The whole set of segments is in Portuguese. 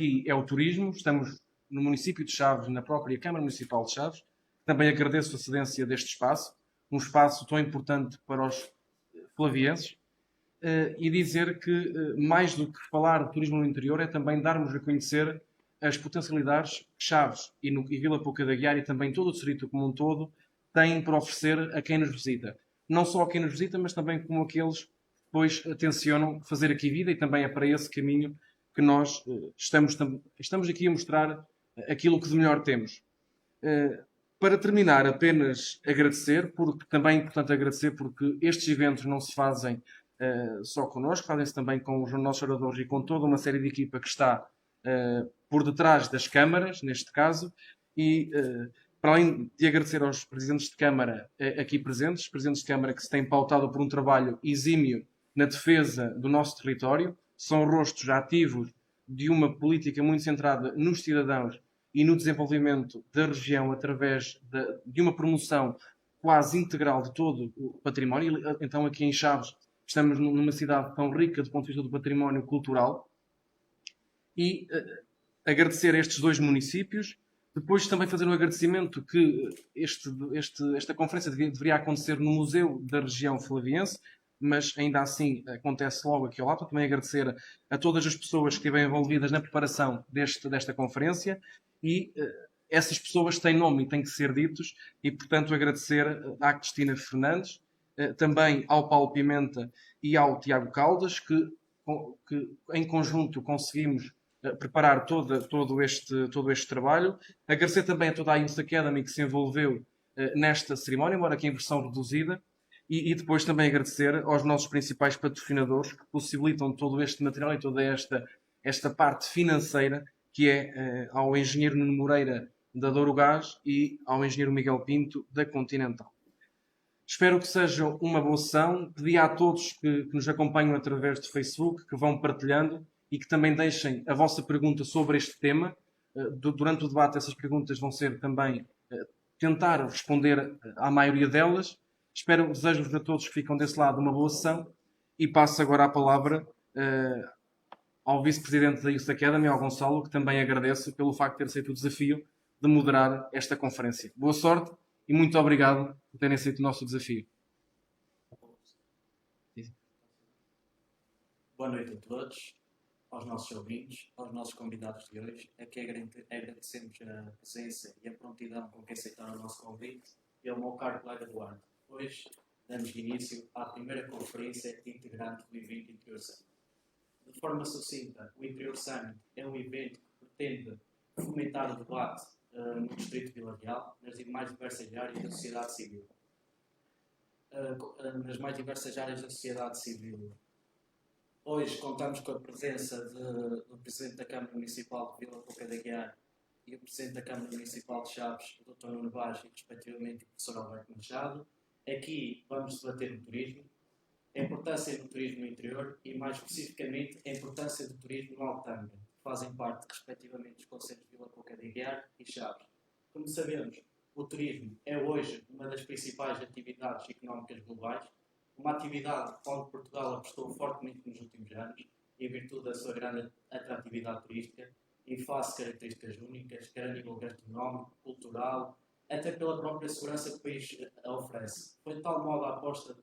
aqui é o turismo. Estamos no município de Chaves, na própria Câmara Municipal de Chaves. Também agradeço a cedência deste espaço, um espaço tão importante para os flavienses, e dizer que, mais do que falar de turismo no interior, é também darmos a conhecer as potencialidades que Chaves e Vila Pouca da Guiar e também todo o distrito como um todo têm para oferecer a quem nos visita. Não só a quem nos visita, mas também como aqueles que depois tencionam fazer aqui vida, e também é para esse caminho que nós estamos aqui a mostrar aquilo que de melhor temos. Para terminar, apenas agradecer, porque também é importante agradecer, porque estes eventos não se fazem só connosco, fazem-se também com os nossos oradores e com toda uma série de equipa que está por detrás das câmaras, neste caso, e para além de agradecer aos presidentes de Câmara aqui presentes, presidentes de Câmara que se têm pautado por um trabalho exímio na defesa do nosso território, são rostos ativos de uma política muito centrada nos cidadãos e no desenvolvimento da região através de uma promoção quase integral de todo o património. Então, aqui em Chaves, estamos numa cidade tão rica do ponto de vista do património cultural. E agradecer a estes dois municípios. Depois também fazer um agradecimento que esta conferência deveria acontecer no Museu da Região Flaviense, mas ainda assim acontece logo aqui ao lado. Também agradecer a todas as pessoas que estiveram envolvidas na preparação desta conferência, e essas pessoas têm nome e têm que ser ditos, e portanto agradecer à Cristina Fernandes, também ao Paulo Pimenta e ao Tiago Caldas, que em conjunto conseguimos preparar todo este trabalho. Agradecer também a toda a Youth Academy que se envolveu nesta cerimónia, embora aqui em versão reduzida, e depois também agradecer aos nossos principais patrocinadores que possibilitam todo este material e toda esta parte financeira, que é ao engenheiro Nuno Moreira da Douro Gás e ao engenheiro Miguel Pinto da Continental. Espero que seja uma boa sessão. Pedi a todos que nos acompanham através do Facebook, que vão partilhando e que também deixem a vossa pergunta sobre este tema. Durante o debate, essas perguntas vão ser também tentar responder à maioria delas. Desejo-vos a todos que ficam desse lado uma boa sessão, e passo agora a palavra ao vice-presidente da Youth Academy, ao Gonçalo, que também agradeço pelo facto de ter aceito o desafio de moderar esta conferência. Boa sorte e muito obrigado por terem aceito o nosso desafio. Boa noite a todos, aos nossos ouvintes, aos nossos convidados de hoje. Aqui agradecemos a presença e a prontidão com que aceitaram o nosso convite, e ao meu caro colega Eduardo. Hoje damos início à primeira conferência integrante do evento Interior Summit. De forma sucinta, o Interior Summit é um evento que pretende fomentar o debate no Distrito de Vila Real, nas mais diversas áreas da sociedade civil. Hoje contamos com a presença do Presidente da Câmara Municipal de Vila Pouca da Guiar e o Presidente da Câmara Municipal de Chaves, o Dr. Nuno Vaz, e respectivamente o Professor Alberto Machado. Aqui vamos debater o turismo, a importância do turismo no interior e, mais especificamente, a importância do turismo no Alto Tâmega, que fazem parte, respectivamente, dos concelhos de Vila Pouca da Guiar e Chaves. Como sabemos, o turismo é hoje uma das principais atividades económicas globais, uma atividade onde Portugal apostou fortemente nos últimos anos, em virtude da sua grande atratividade turística, em face de características únicas, quer a nível gastronómico, cultural, até pela própria segurança que o país oferece. Foi de tal modo a aposta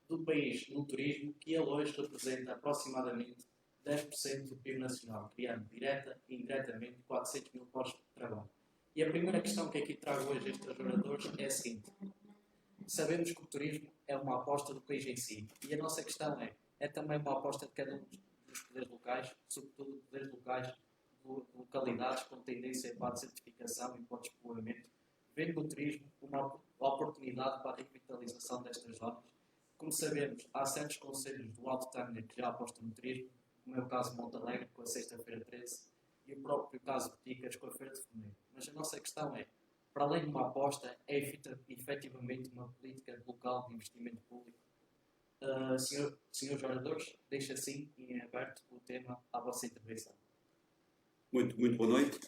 do país no turismo que ele hoje representa aproximadamente 10% do PIB nacional, criando direta e indiretamente 400 mil postos de trabalho. E a primeira questão que aqui trago hoje a estes oradores é a seguinte: sabemos que o turismo é uma aposta do país em si, e a nossa questão é também uma aposta de cada um dos poderes locais, sobretudo poderes locais de localidades com tendência para a desertificação e para o despovoamento, vendo no turismo uma oportunidade para a revitalização destas zonas. Como sabemos, há certos concelhos do Alto Tâmega que já apostam no turismo, como é o caso de Montalegre, com a Sexta-feira 13, e o próprio caso de Ticas, com a Feira de Fevereiro. Mas a nossa questão é, para além de uma aposta, é efetivamente uma política local de investimento público. Senhores oradores, deixo assim em aberto o tema à vossa intervenção. Muito boa noite.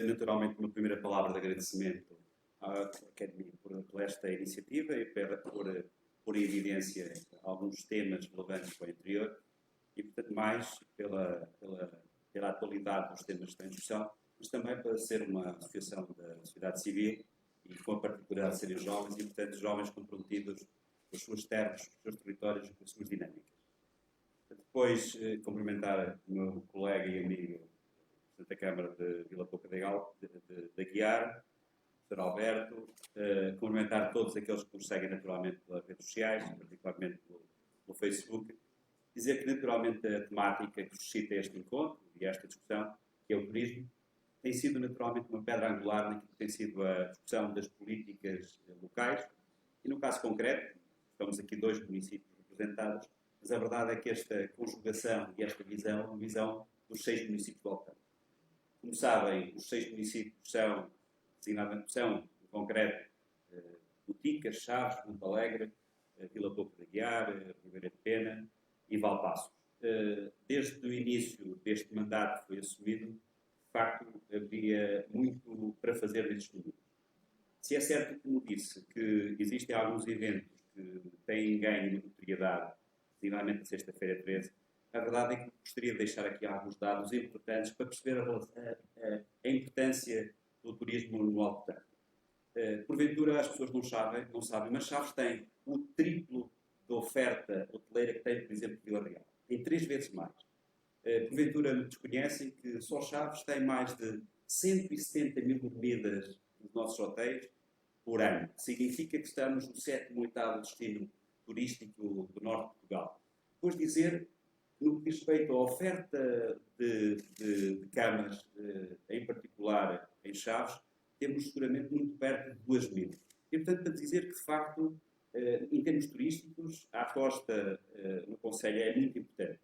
Naturalmente, uma primeira palavra de agradecimento à Academia por esta iniciativa e por em evidência alguns temas relevantes para o interior, e, portanto, mais pela ter a atualidade dos temas que estão em discussão, mas também para ser uma associação da sociedade civil e com a particularidade de serem jovens e, portanto, jovens comprometidos com as suas terras, com os seus territórios e com as suas dinâmicas. Depois, cumprimentar o meu colega e amigo Presidente da Câmara de Vila Pouca de Aguiar, Sr. Alberto, cumprimentar todos aqueles que nos seguem naturalmente pelas redes sociais, particularmente pelo Facebook, dizer que naturalmente a temática que suscita este encontro e esta discussão, que é o turismo, tem sido naturalmente uma pedra angular naquilo que tem sido a discussão das políticas locais e no caso concreto, estamos aqui 2 municípios representados, mas a verdade é que esta conjugação e esta visão é uma visão dos 6 municípios do Alcântara. Como sabem, os 6 municípios são, em concreto, Boticas, Chaves, Monte Alegre, Vila Pouca de Aguiar, Ribeira de Pena e Valpaços. Desde o início deste mandato que foi assumido, de facto, havia muito para fazer nestes momentos. Se é certo, como disse, que existem alguns eventos que têm ganho de notoriedade, designadamente na sexta-feira 13, a verdade é que gostaria de deixar aqui alguns dados importantes para perceber a importância do turismo no Alto Tâmega. Porventura, as pessoas não sabem, mas Chaves tem o triplo da oferta hoteleira que tem, por exemplo, Vila Real. Tem 3 vezes mais. Porventura, desconhecem que só Chaves tem mais de 170 mil dormidas nos nossos hotéis por ano. Significa que estamos no 7º ou 8º destino turístico do norte de Portugal. Depois dizer, no que diz respeito à oferta de camas, em particular em Chaves, temos seguramente muito perto de 2.000. E, portanto, para dizer que, de facto, em termos turísticos, a aposta no Conselho é muito importante.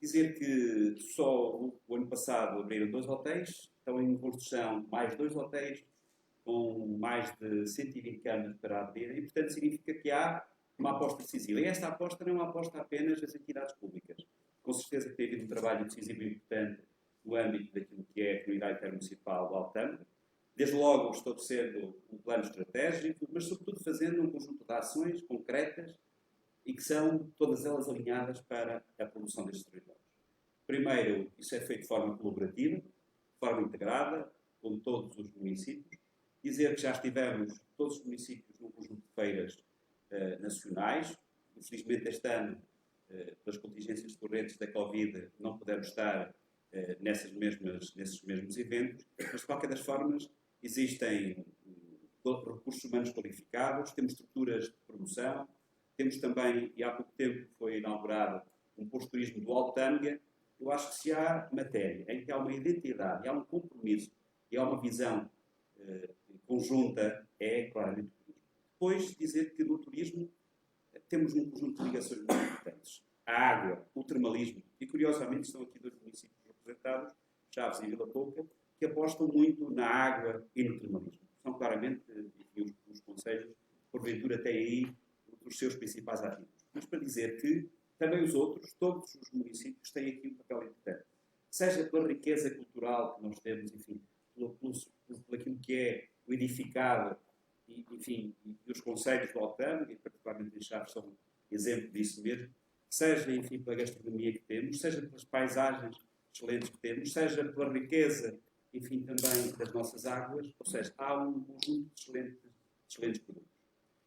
Dizer que só o ano passado abriram 2 hotéis, estão em construção mais 2 hotéis, com mais de 120 camas para abrir, e, portanto, significa que há uma aposta decisiva. E esta aposta não é uma aposta apenas das entidades públicas. Com certeza que tem havido um trabalho decisivo e importante no âmbito daquilo que é a Comunidade Intermunicipal do Alto Tâmega, desde logo estabelecendo um plano estratégico, mas sobretudo fazendo um conjunto de ações concretas e que são todas elas alinhadas para a promoção destes territórios. Primeiro, isso é feito de forma colaborativa, de forma integrada, com todos os municípios. Dizer que já estivemos, todos os municípios, num conjunto de feiras nacionais. Infelizmente, este ano, pelas contingências decorrentes da Covid, não pudemos estar nesses mesmos eventos, mas, de qualquer das formas, existem recursos humanos qualificados, temos estruturas de promoção, temos também, e há pouco tempo foi inaugurado, um posto de turismo do Alto Tâmega. Eu acho que se há matéria em que há uma identidade, há um compromisso e há uma visão conjunta, é claramente o turismo. Depois, dizer que no turismo temos um conjunto de ligações muito importantes. A água, o termalismo, e curiosamente estão aqui 2 municípios representados, Chaves e Vila Pouca, que apostam muito na água e no termalismo. São claramente, enfim, os concelhos, porventura, têm aí os seus principais ativos. Mas para dizer que também os outros, todos os municípios, têm aqui um papel importante. Seja pela riqueza cultural que nós temos, enfim, por aquilo que é o edificado, e, enfim, e os concelhos do Alto Tâmega, e particularmente em Chaves, são exemplo disso mesmo, seja, enfim, pela gastronomia que temos, seja pelas paisagens excelentes que temos, seja pela riqueza, enfim, também das nossas águas, ou seja, há um conjunto de excelentes produtos.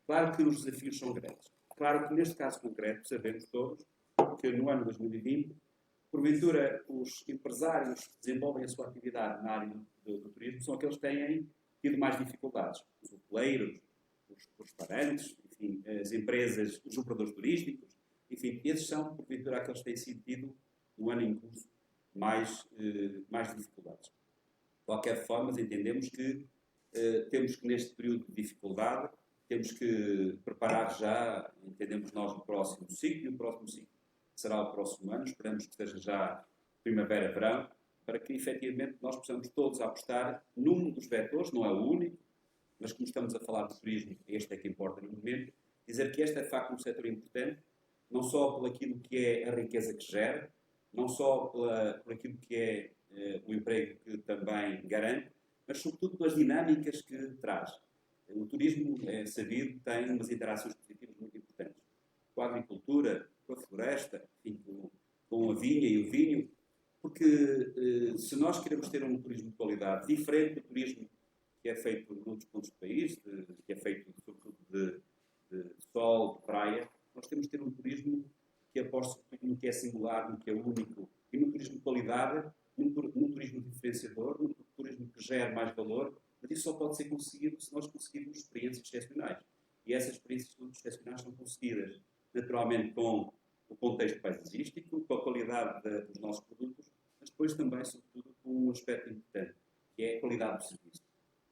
Claro que os desafios são grandes. Claro que neste caso concreto, sabemos todos que no ano 2020, porventura, os empresários que desenvolvem a sua atividade na área do turismo são aqueles que têm tido mais dificuldades. Os hoteleiros, os restaurantes, enfim, as empresas, os operadores turísticos, enfim, esses são, porventura, aqueles que têm sido tido no ano em curso mais dificuldades. De qualquer forma, entendemos que temos que, neste período de dificuldade, temos que preparar já, entendemos nós, o próximo ciclo, e o próximo ciclo será o próximo ano, esperamos que seja já primavera-verão, para que, efetivamente, nós possamos todos apostar num dos vetores, não é o único, mas como estamos a falar de turismo, este é que importa no momento, dizer que este é, de facto, um setor importante, não só por aquilo que é a riqueza que gera, não só por aquilo que é o emprego que também garante, mas, sobretudo, pelas dinâmicas que traz. O turismo, é sabido, tem umas interações positivas muito importantes. Com a agricultura, com a floresta, enfim, com a vinha e o vinho, Porque se nós queremos ter um turismo de qualidade diferente do turismo que é feito noutros pontos do país, que é feito sobretudo de sol, de praia, nós temos de ter um turismo que aposte no que é singular, no que é único, e num turismo de qualidade, num turismo diferenciador, num turismo que gere mais valor, mas isso só pode ser conseguido se nós conseguirmos experiências excepcionais. E essas experiências excepcionais são conseguidas, naturalmente, com o contexto paisagístico, com a qualidade dos nossos produtos, mas depois também, sobretudo, com um aspecto importante, que é a qualidade do serviço.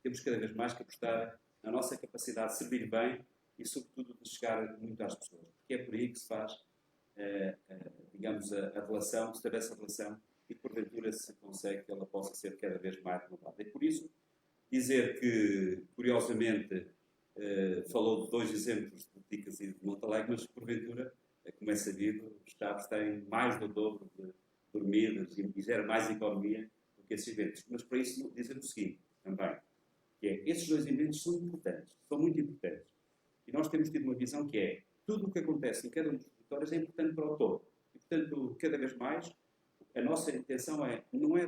Temos cada vez mais que apostar na nossa capacidade de servir bem e, sobretudo, de chegar muito às pessoas. Porque é por aí que se faz, digamos, a relação, se estabelece a relação e, porventura, se consegue que ela possa ser cada vez mais renovada. E por isso, dizer que, curiosamente, falou de 2 exemplos de Boticas e de Montalegre, mas, porventura, como é sabido, os Chaves têm mais do dobro de dormidas e gera mais economia do que esses eventos. Mas, para isso, dizer o seguinte, também, que é, esses 2 eventos são importantes, são muito importantes. E nós temos tido uma visão que é, tudo o que acontece em cada um dos territórios é importante para o todo. E, portanto, cada vez mais, a nossa intenção não é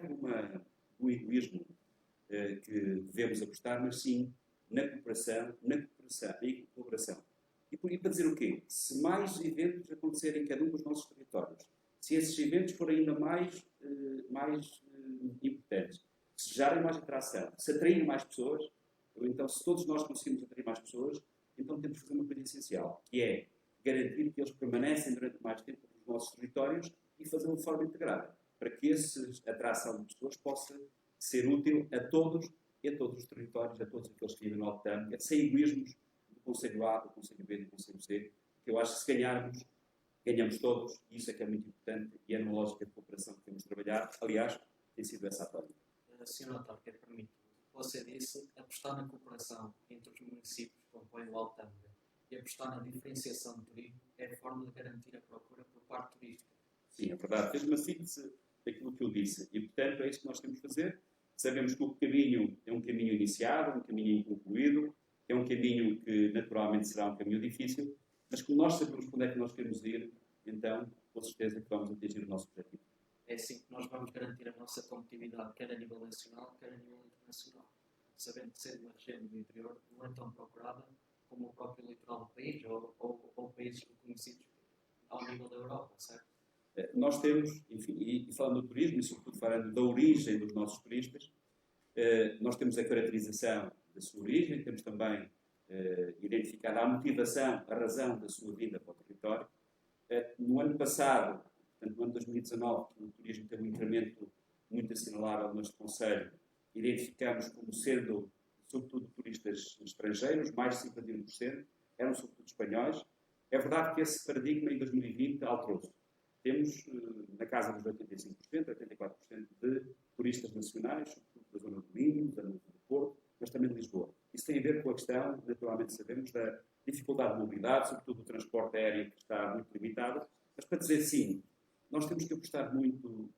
do egoísmo que devemos apostar, mas sim na cooperação e colaboração. E para dizer o quê? Se mais eventos acontecerem em cada um dos nossos territórios, se esses eventos forem ainda mais importantes, se gerarem mais atração, se atraírem mais pessoas, ou então se todos nós conseguimos atrair mais pessoas, então temos que fazer uma coisa essencial, que é garantir que eles permanecem durante mais tempo nos nossos territórios e fazê-lo de forma integrada, para que essa atração de pessoas possa ser útil a todos e a todos os territórios, a todos aqueles que vivem no Alto Tâmega, sem egoísmos do Conselho A, do Conselho B, do Conselho C, que eu acho que se ganharmos, ganhamos todos, e isso é que é muito importante, e é numa lógica de cooperação que temos de trabalhar. Aliás, tem sido essa a tónica. Sr. Autarca, permite, você disse apostar na cooperação entre os municípios que compõem o Alto Tâmega e apostar na diferenciação do turismo é a forma de garantir a procura por parte turística. Sim, é verdade. Fez uma síntese daquilo que eu disse. E, portanto, é isso que nós temos de fazer. Sabemos que o caminho é um caminho iniciado, um caminho inconcluído, é um caminho que, naturalmente, será um caminho difícil, mas como nós sabemos para onde é que nós queremos ir, então, com certeza que vamos atingir o nosso objetivo. É assim que nós vamos garantir a nossa competitividade, quer a nível nacional, quer a nível internacional. Sabendo que ser uma região do interior não é tão procurada como o próprio litoral do país ou países reconhecidos ao nível da Europa, certo? Nós temos, enfim, e falando do turismo, e sobretudo falando da origem dos nossos turistas, nós temos a caracterização da sua origem, temos também identificado a motivação, a razão da sua vinda para o território. No ano passado, portanto, no ano 2019, o turismo teve um incremento muito assinalável neste Conselho. Identificamos como sendo, sobretudo, turistas estrangeiros, mais de 51%, eram sobretudo espanhóis. É verdade que esse paradigma, em 2020, alterou-se. Temos, na casa dos 85%, 84% de turistas nacionais, sobretudo da zona do Minho, do Porto, mas também de Lisboa. Isso tem a ver com a questão, naturalmente sabemos, da dificuldade de mobilidade, sobretudo do transporte aéreo, que está muito limitado. Mas, para dizer sim, nós temos que apostar muito,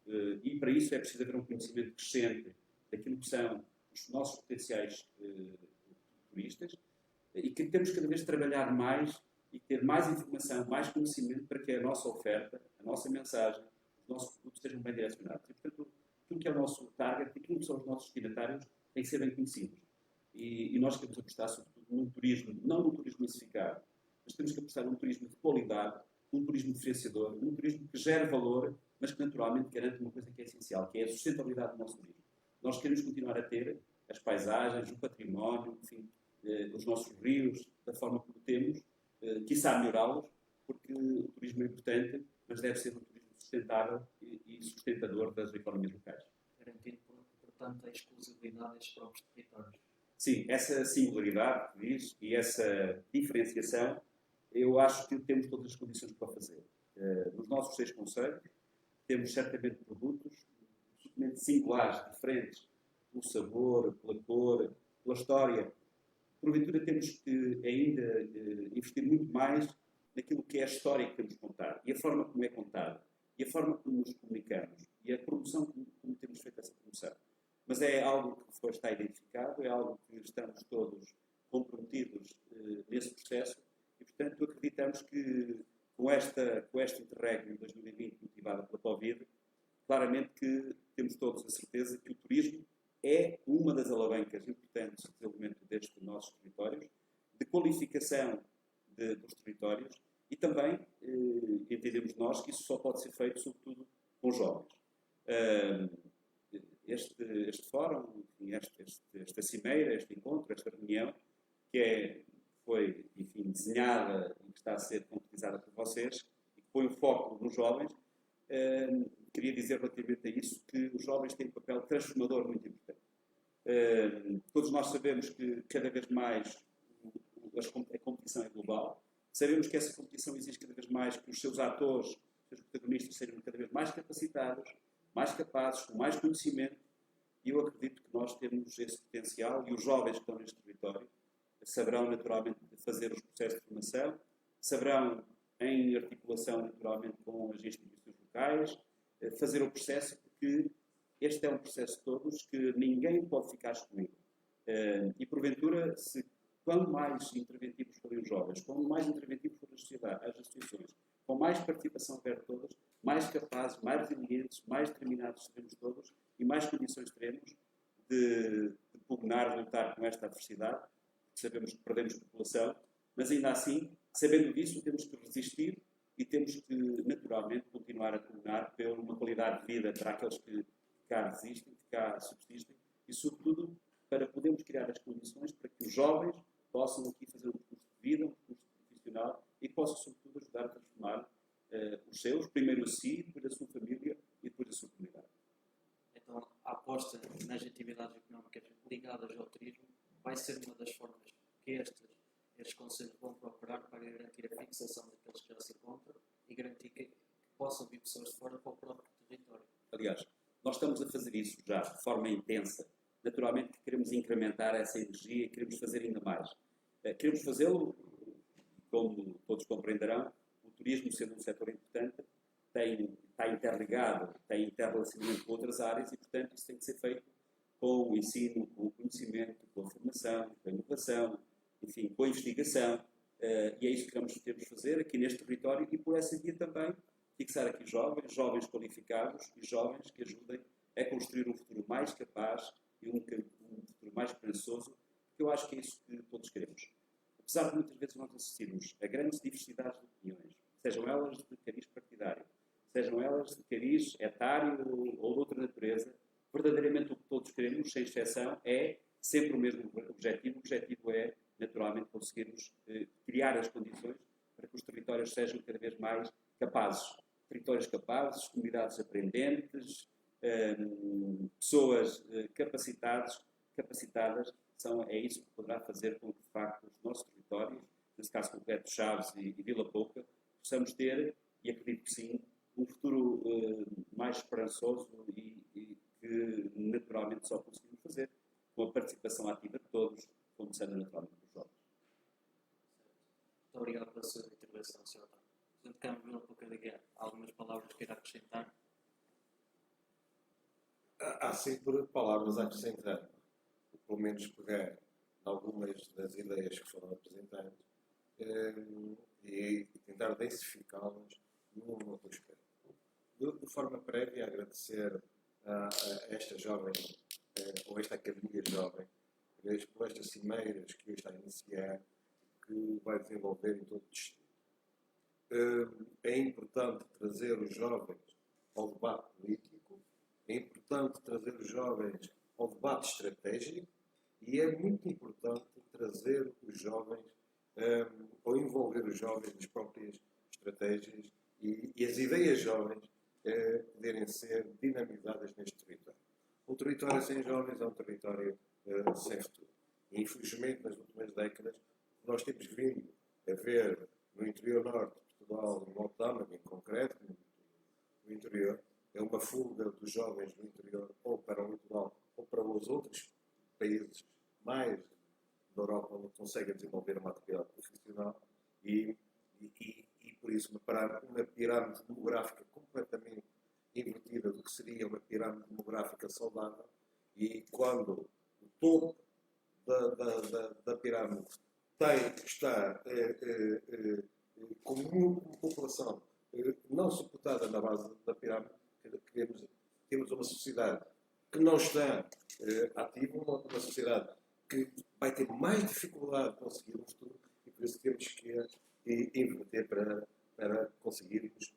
e para isso é preciso haver um conhecimento crescente daquilo que são os nossos potenciais turistas, e que temos cada vez de trabalhar mais e ter mais informação, mais conhecimento para que a nossa oferta, a nossa mensagem, os nossos produtos sejam bem direcionados. E, portanto, tudo que é o nosso target, aquilo que são os nossos destinatários, tem que ser bem conhecidos. E nós queremos apostar, sobretudo, num turismo, não num turismo massificado, mas temos que apostar num turismo de qualidade, num turismo diferenciador, num turismo que gere valor, mas que naturalmente garante uma coisa que é essencial, que é a sustentabilidade do nosso turismo. Nós queremos continuar a ter as paisagens, o património, enfim, os nossos rios, da forma como temos, quiçá melhorá-los, porque o turismo é importante, mas deve ser um turismo sustentável e sustentador das economias locais. Garantindo, portanto, a exclusividade destes próprios territórios. Sim, essa singularidade que diz e essa diferenciação, eu acho que temos todas as condições para fazer. Nos nossos 6 concelhos, temos certamente produtos absolutamente singulares, diferentes, pelo sabor, pela cor, pela história. Porventura temos que ainda investir muito mais naquilo que é a história que temos contar, e a forma como é contada, e a forma como nos comunicamos, e a promoção como temos feito essa promoção. Mas é algo que está identificado, é algo que estamos todos comprometidos nesse processo, e, portanto, acreditamos que com esta interregno de 2020 motivada pela Covid, claramente que temos todos a certeza que o turismo é uma das alavancas importantes de desenvolvimento destes nossos territórios, de qualificação dos territórios e também entendemos nós que isso só pode ser feito, sobretudo, com jovens. Este fórum, enfim, esta cimeira, este encontro, esta reunião, foi, enfim, desenhada e que está a ser concretizada por vocês e que põe o foco nos jovens, queria dizer relativamente a isso que os jovens têm um papel transformador muito importante. Todos nós sabemos que cada vez mais a competição é global, sabemos que essa competição existe cada vez mais, que os seus atores, os seus protagonistas sejam cada vez mais capacitados, mais capazes, com mais conhecimento, e eu acredito que nós temos esse potencial e os jovens que estão neste território saberão naturalmente fazer os processos de formação, saberão, em articulação naturalmente com as instituições locais, fazer o processo, porque este é um processo de todos que ninguém pode ficar excluído. E porventura, quanto mais interventivos forem os jovens, quanto mais interventivos forem as instituições, com mais participação houver de todos, mais capazes, mais resilientes, mais determinados seremos todos e mais condições teremos de pugnar, de lutar com esta adversidade. Sabemos que perdemos população, mas ainda assim, sabendo disso, temos que resistir e temos que, naturalmente, continuar a pugnar por uma qualidade de vida para aqueles que cá resistem, que cá subsistem e, sobretudo, para podermos criar as condições para que os jovens possam aqui fazer um percurso de vida, um percurso profissional e possam, sobretudo, ajudar a transformar os seus, primeiro a si, depois a sua família e depois a sua comunidade. Então, a aposta nas atividades económicas ligadas ao turismo vai ser uma das formas que estes conselhos vão procurar para garantir a fixação daqueles que já se encontram e garantir que possam vir pessoas de fora para o próprio território. Aliás, nós estamos a fazer isso já de forma intensa. Naturalmente que queremos incrementar essa energia e queremos fazer ainda mais. Queremos fazê-lo, como todos compreenderão, o turismo sendo um setor importante, está interligado, tem interrelacionamento com outras áreas e, portanto, isso tem que ser feito com o ensino, com o conhecimento, com a formação, com a inovação, enfim, com a investigação. E é isso que queremos fazer aqui neste território e, por essa via também, fixar aqui jovens qualificados e jovens que ajudem a construir um futuro mais capaz e um futuro mais esperançoso, porque eu acho que é isso que todos queremos. Apesar de muitas vezes nós assistirmos a grandes diversidades de opiniões, sejam elas de cariz partidário, sejam elas de cariz etário ou de outra natureza, verdadeiramente o que todos queremos, sem exceção, é sempre o mesmo objetivo. O objetivo é, naturalmente, conseguirmos criar as condições para que os territórios sejam cada vez mais capazes. Territórios capazes, comunidades aprendentes, pessoas capacitadas, é isso que poderá fazer com que, de facto, os nossos territórios, nesse caso concreto Chaves e Vila Pouca, possamos ter, e acredito que sim, um futuro mais esperançoso e que naturalmente só conseguimos fazer com a participação ativa de todos, começando naturalmente dos jovens. Muito obrigado pela sua intervenção, Sr. Presidente Câmara de Vila Pouca de Aguiar. Algumas palavras que irá acrescentar? Há sempre palavras a acrescentar, pelo menos pegar algumas das ideias que foram apresentadas e tentar densificá-las num outro aspecto. De forma prévia, agradecer a esta jovem, ou esta academia jovem, por estas cimeiras que hoje está a iniciar, que vai desenvolver em todo o distrito. É importante trazer os jovens ao debate político, é importante trazer os jovens ao debate estratégico e é muito importante trazer os jovens, ou envolver os jovens nas próprias estratégias e as ideias jovens poderem ser dinamizadas neste território. Um território sem jovens é um território sem futuro. E, infelizmente, nas últimas décadas, nós temos vindo a ver no interior norte de Portugal, no Alto em concreto, no interior, é uma fuga dos jovens do interior ou para o litoral ou para os outros países mais da Europa onde conseguem desenvolver uma atividade profissional e por isso uma pirâmide demográfica completamente invertida do que seria uma pirâmide demográfica saudável e quando o topo da pirâmide está com uma população não suportada na base da pirâmide, queremos temos uma sociedade que não está ativa, uma sociedade que vai ter mais dificuldade de conseguir um futuro e por isso temos que inverter para conseguirmos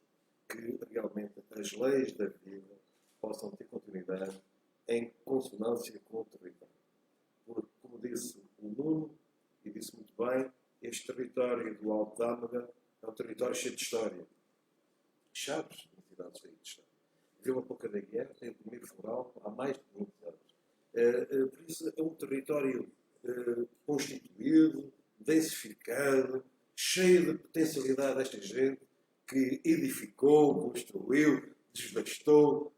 que realmente as leis da vida possam ter continuidade em consonância com o território. Porque, como disse o Nuno, e disse muito bem, este território do Alto Tâmega é um território cheio de história. Chaves, uma cidade cheia de história. Vila Pouca da Guerra tem o primeiro foral há mais de 20 anos. Por isso é um território constituído, densificado, cheio de potencialidade desta gente que edificou, construiu, desbastou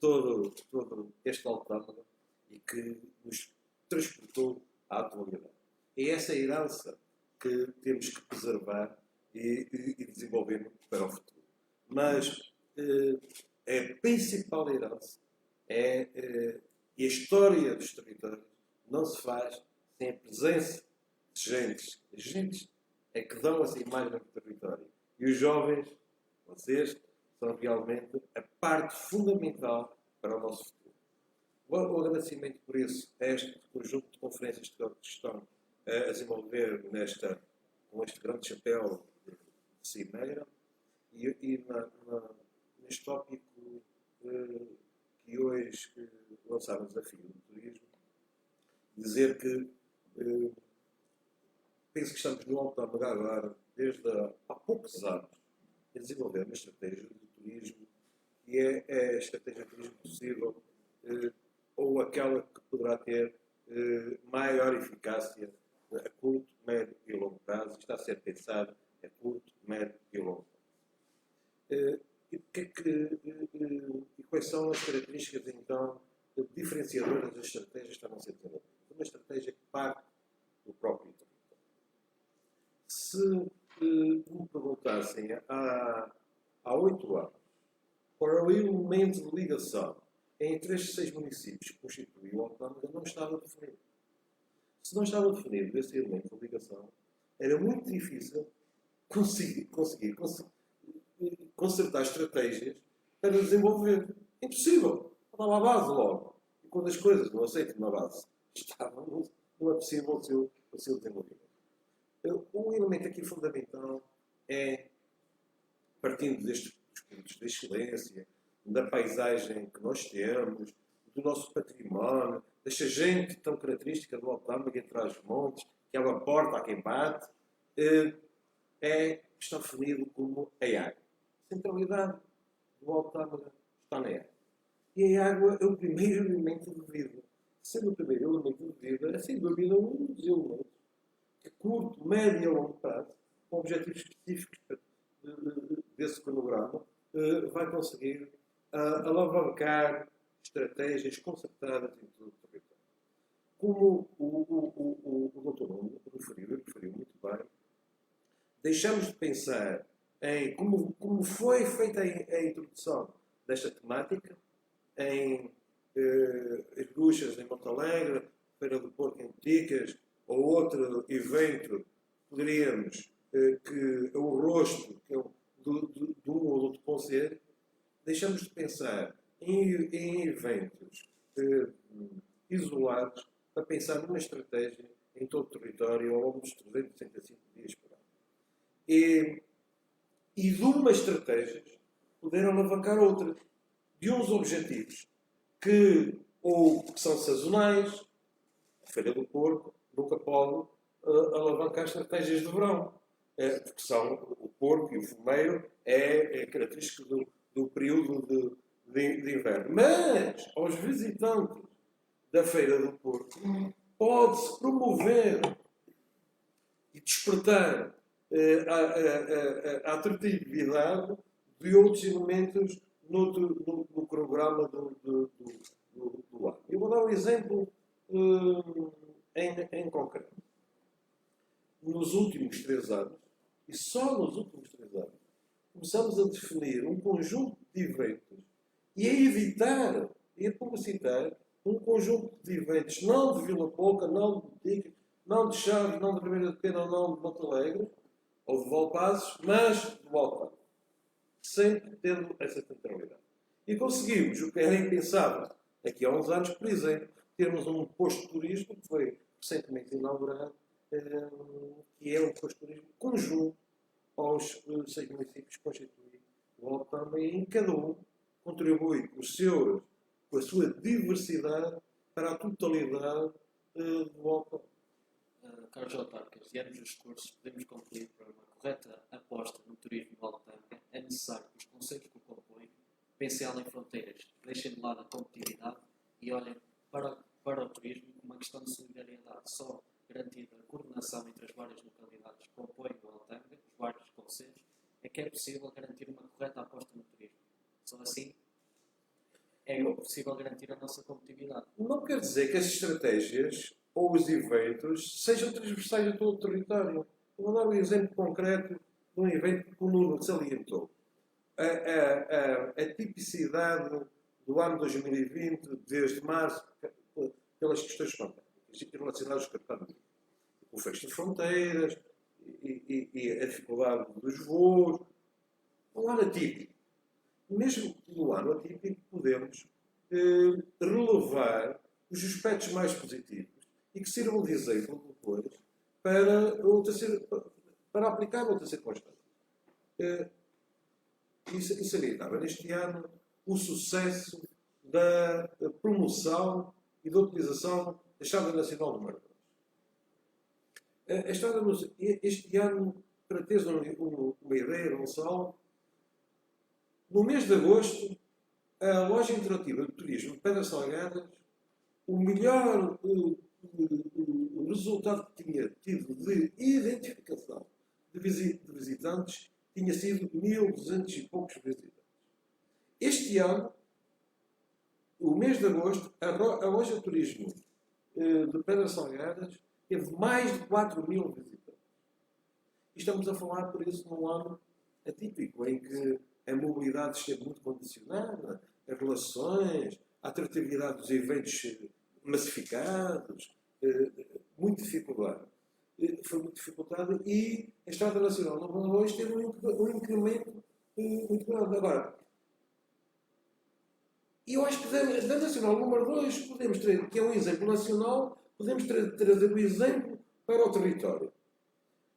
todo este Alto Tâmega e que nos transportou à atualidade. É essa a herança que temos que preservar e desenvolver para o futuro. Mas a principal herança e a história dos territórios não se faz sem a presença de gentes. As gentes é que dão essa imagem do território. E os jovens, vocês, são realmente a parte fundamental para o nosso futuro. O agradecimento por isso a este conjunto de conferências que estão a desenvolver com este grande chapéu de cimeira e neste tópico que hoje lançaram o desafio do turismo, dizer que penso que estamos no Alto Tâmega agora, desde há poucos anos, a desenvolver uma estratégia de turismo que é a estratégia de turismo possível ou aquela que poderá ter maior eficácia a curto, médio e longo prazo. Está a ser pensado a curto, médio e longo prazo. E quais são as características, então, diferenciadoras das estratégias que estavam a ser desenvolvidas? Uma estratégia que parte do próprio território. Se me perguntassem há 8 anos qual é o elemento de ligação entre estes 6 municípios que constituem o Alto Tâmega, não estava definido. Se não estava definido esse elemento de ligação, era muito difícil conseguir consertar estratégias para desenvolver. Impossível. Estava à base logo. E quando as coisas não aceitam na base, não é possível o seu desenvolvimento. O elemento aqui fundamental é, partindo destes pontos de excelência, da paisagem que nós temos, do nosso património, desta gente tão característica do Alto Tâmega entre os montes, que é uma porta a quem bate, está definido como a água. A centralidade do Alto Tâmega está na água. E a água é o primeiro elemento de vida. Sendo o primeiro elemento de vida, é sem dúvida um dos elementos que, curto, médio e longo prazo, com objetivos específicos desse cronograma, vai conseguir alavancar estratégias concertadas em todo o território. Como o Dr. Nuno referiu muito bem, deixamos de pensar em como foi feita a introdução desta temática, em as bruxas em Montalegre, Feira do Porco em Ticas, ou outro evento, poderíamos, que é o rosto que é de um ou outro conselho, deixamos de pensar em eventos isolados para pensar numa estratégia em todo o território ao longo dos 365 dias por ano. E de uma estratégia poder alavancar outra, de uns objetivos que são sazonais. A Feira do Porco nunca pode alavancar estratégias de verão, porque são o porco e o fumeiro é característico do período de inverno. Mas, aos visitantes da Feira do Porco, pode-se promover e despertar a atratividade de outros elementos no cronograma do ano. Eu vou dar um exemplo em concreto. Nos últimos 3 anos, e só nos últimos 3 anos, começamos a definir um conjunto de eventos e a editar e a publicitar um conjunto de eventos, não de Vila Pouca, não de Ticas, não de Chaves, não de Ribeira de Pena, não de Montalegre, ou de Valpazes, mas do Alto Tâmega. Sempre tendo essa centralidade. E conseguimos o que era impensável aqui há uns anos, por exemplo, termos um posto de turismo que foi recentemente inaugurado, que é um posto de turismo conjunto aos 6 municípios que constituem o Altama, e em cada um contribui com a sua diversidade para a totalidade do Altama. Carlos autarcas, diante dos cursos, podemos concluir para uma correta aposta no turismo do Altanga, é necessário que os concelhos que o compõem pensem além fronteiras, deixem de lado a competitividade e olhem para o turismo como uma questão de solidariedade. Só garantir a coordenação entre as várias localidades que compõem o Altanga, os vários concelhos, é que é possível garantir uma correta aposta no turismo. Só assim é possível garantir a nossa competitividade. Não quer dizer que as estratégias ou os eventos sejam transversais a todo o território. Vou dar um exemplo concreto de um evento que o Nuno salientou. A tipicidade do ano 2020, desde março, pelas questões pandémicas e relacionadas com a pandemia. O fecho de fronteiras e a dificuldade dos voos. Um ano atípico. Mesmo no ano atípico, podemos relevar os aspectos mais positivos e que sirvam de exemplo depois para aplicar outras circunstâncias. E salientava neste ano o sucesso da promoção e da utilização da Estrada Nacional número 2. Este ano, para teres uma ideia, Gonçalo, no mês de agosto, a loja interativa de turismo de Pedras Salgadas, o melhor resultado que tinha tido de identificação de visitantes tinha sido 1.200 e poucos visitantes. Este ano, o mês de agosto, a loja de turismo de Pedras Salgadas teve mais de 4.000 visitantes. E estamos a falar, por isso, num ano atípico, em que a mobilidade esteve muito condicionada, as relações, a atratividade dos eventos massificados, muito dificuldade. Foi muito dificultada e a Estrada Nacional número 2 teve um incremento muito grande. Agora, eu acho que da Nacional número 2 podemos ter, que é um exemplo nacional, podemos trazer o exemplo para o território.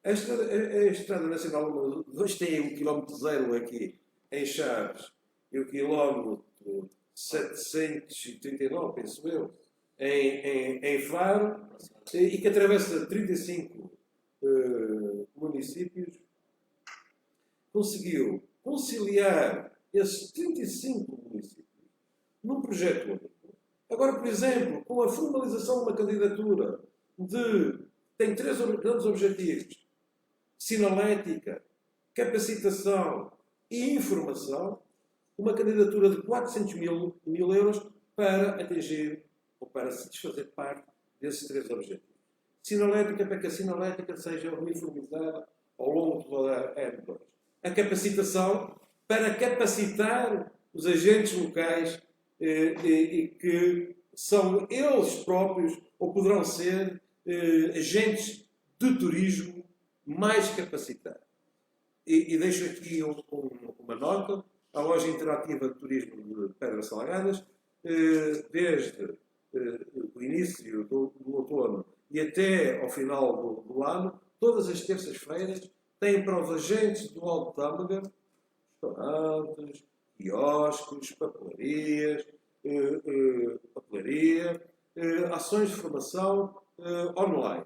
A Estrada Nacional número 2 tem o quilómetro zero aqui em Chaves e o quilómetro 739, penso eu, em Faro, e que atravessa 35 municípios, conseguiu conciliar esses 35 municípios num projeto único. Agora, por exemplo, com a formalização de uma candidatura tem 3 grandes objetivos: sinalética, capacitação e informação, uma candidatura de 400 mil euros para atingir ou para satisfazer parte desses 3 objetivos. Sinalética, para que a sinalética seja uniformizada ao longo de toda a M2. A capacitação, para capacitar os agentes locais e que são eles próprios ou poderão ser agentes de turismo mais capacitados. E deixo aqui uma nota: a loja interativa de turismo de Pedras Salgadas, desde o início do outono e até ao final do ano, todas as terças-feiras, tem para os agentes do Alto Tâmega, restaurantes, quiosques, papelarias, ações de formação online.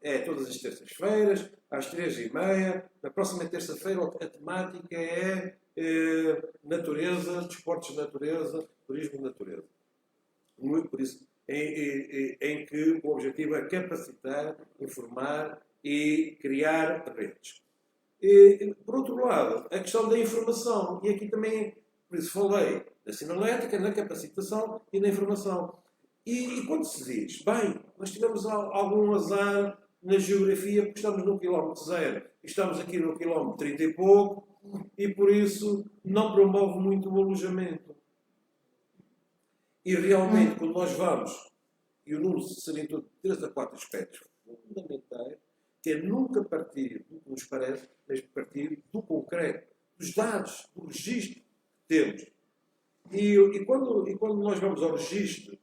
É todas as terças-feiras, às 3h30. Na próxima terça-feira, a temática é natureza, desportos de natureza, turismo de natureza. Muito por isso, em que o objetivo é capacitar, informar e criar redes. Por outro lado, a questão da informação, e aqui também, por isso falei da sinalética, na capacitação e na informação. E quando se diz, bem, nós tivemos algum azar na geografia porque estamos no quilómetro 0 e estamos aqui no quilómetro 30 e pouco, e por isso não promove muito o alojamento. E realmente, quando nós vamos, e o Nuno salientou 3 a 4 aspectos fundamentais, que é nunca partir do que nos parece, mas partir do concreto, dos dados, do registro Temos. E quando nós vamos ao registro,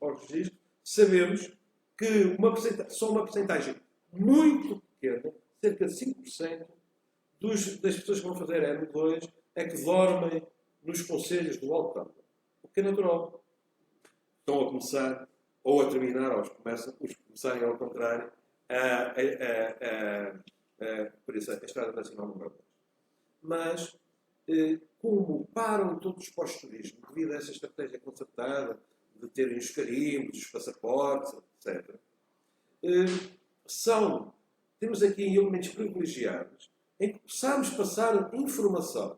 sabemos que só uma percentagem muito pequena, cerca de 5% das pessoas que vão fazer M2 é que dormem nos conselhos do Alto Tâmega. O que é natural. Estão a começar, ou a terminar, ou os começarem ao contrário, por isso a Estrada Nacional número 2. Mas, como param todos os pós-turismo, devido a essa estratégia concertada de terem os carimbos, os passaportes, etc., temos aqui elementos privilegiados em que possamos passar informação.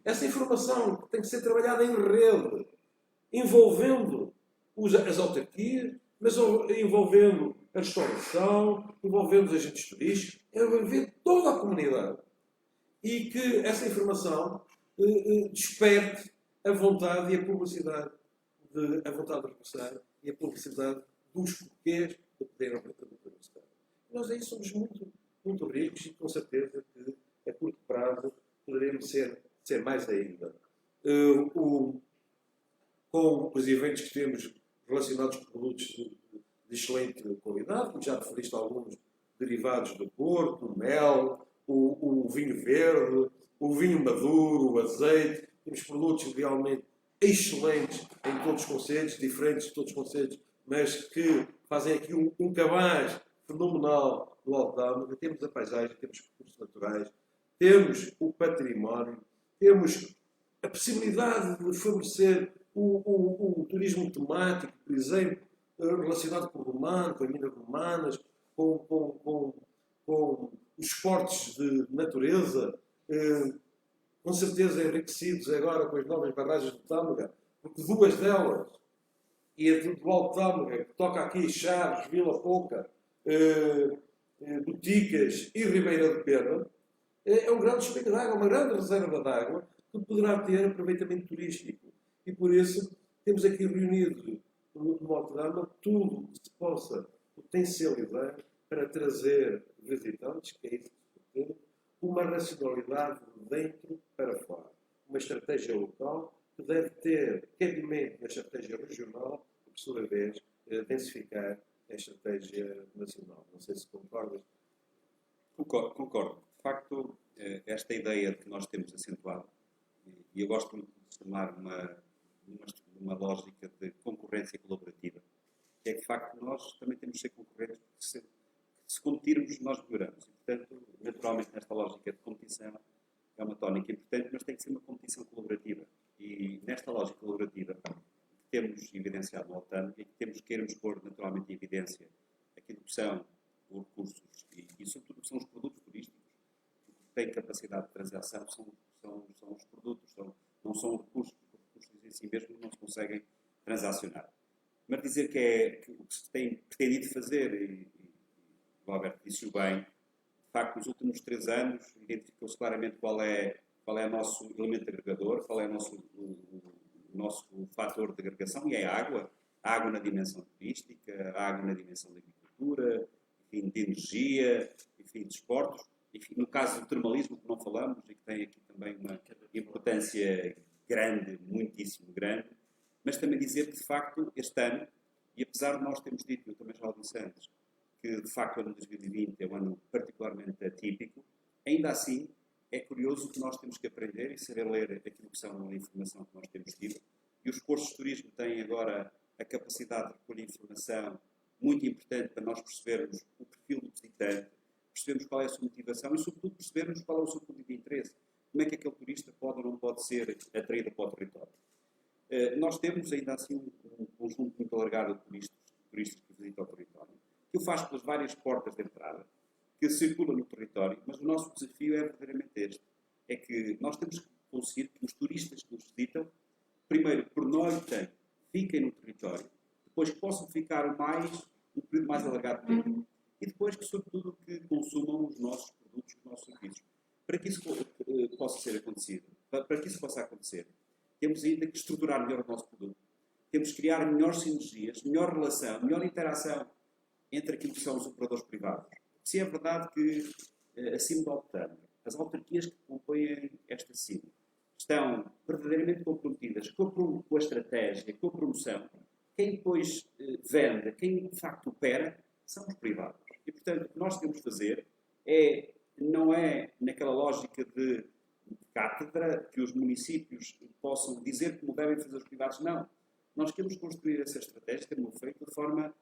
Essa informação tem que ser trabalhada em rede, envolvendo as autarquias, mas envolvendo a restauração, envolvendo os agentes turísticos, envolvendo toda a comunidade. E que essa informação desperte a vontade e a publicidade a vontade de regressar e a publicidade dos porquês de poderem regressar. Nós aí somos muito, muito ricos e com certeza que a curto prazo poderemos ser mais ainda. Com os eventos que temos relacionados com produtos de excelente qualidade, como já referiste alguns derivados do Porto, o mel, o vinho verde, o vinho maduro, o azeite. Temos produtos realmente excelentes em todos os concelhos, diferentes de todos os concelhos, mas que fazem aqui um cabaz fenomenal do Alto Tâmega. Temos a paisagem, temos recursos naturais, temos o património, temos a possibilidade de favorecer o turismo temático, por exemplo, relacionado com o romano, com as minas romanas, com os esportes de natureza, com certeza enriquecidos agora com as novas barragens do Tâmega, porque duas delas, e a do Alto Tâmega, que toca aqui Chaves, Vila Pouca, Boticas e Ribeira de Pena, é um grande espelho de água, uma grande reserva de água que poderá ter aproveitamento turístico. E por isso temos aqui reunido no Alto Tâmega tudo o que se possa potencializar para trazer visitantes, que é isso que se pretende, uma racionalidade de dentro para fora. Uma estratégia local que deve ter cabimento na estratégia regional e, por sua vez, densificar a estratégia nacional. Não sei se concordas. Concordo. De facto, esta ideia que nós temos acentuado, e eu gosto muito de chamar uma lógica de concorrência colaborativa, que é que, de facto, nós também temos de ser concorrentes, porque se competirmos, nós melhoramos. E, portanto, naturalmente, nesta lógica de competição, é uma tónica importante, mas tem que ser uma competição colaborativa. E nesta lógica colaborativa, que temos evidenciado no OTAN, e que queremos pôr naturalmente em evidência aquilo que são os recursos e sobretudo, que são os produtos turísticos, que têm capacidade de transação, são os produtos, não são os recursos, porque os recursos em si mesmos não se conseguem transacionar. Mas dizer que o que se tem pretendido fazer, e o Alberto disse-o bem, de facto, nos últimos 3 anos, identificou-se claramente qual é o nosso elemento agregador, qual é o nosso fator de agregação, e é a água na dimensão turística, a água na dimensão da agricultura, enfim, de energia, enfim, de esportes, enfim, no caso do termalismo, que não falamos, e que tem aqui também uma importância grande, muitíssimo grande, mas também dizer que, de facto, este ano, e apesar de nós termos dito, eu também já o disse antes, que, de facto, o ano de 2020 é um ano particularmente atípico, ainda assim, é curioso que nós temos que aprender e saber ler aquilo que são a informação que nós temos tido. E os cursos de turismo têm agora a capacidade de recolher informação muito importante para nós percebermos o perfil do visitante, percebermos qual é a sua motivação e, sobretudo, percebermos qual é o seu ponto de interesse. Como é que aquele turista pode ou não pode ser atraído para o território. Nós temos ainda assim um conjunto muito alargado de turistas que visitam o território, que o faz pelas várias portas de entrada, que circula no território, mas o nosso desafio é verdadeiramente este. É que nós temos que conseguir que os turistas que nos visitam, primeiro, por noite, fiquem no território, depois que possam ficar um período mais alargado de tempo, e depois que, sobretudo, que consumam os nossos produtos, os nossos serviços. Para que isso possa ser acontecido, para que isso possa acontecer, temos ainda que estruturar melhor o nosso produto. Temos que criar melhores sinergias, melhor relação, melhor interação entre aquilo que são os operadores privados. Se é verdade que, acima do Alto Tâmega, as autarquias que compõem esta cima estão verdadeiramente comprometidas com a estratégia, com a promoção, quem depois vende, quem de facto opera, são os privados. E, portanto, o que nós temos de fazer não é naquela lógica de cátedra que os municípios possam dizer como devem fazer os privados. Não. Nós queremos construir essa estratégia, temos feito de forma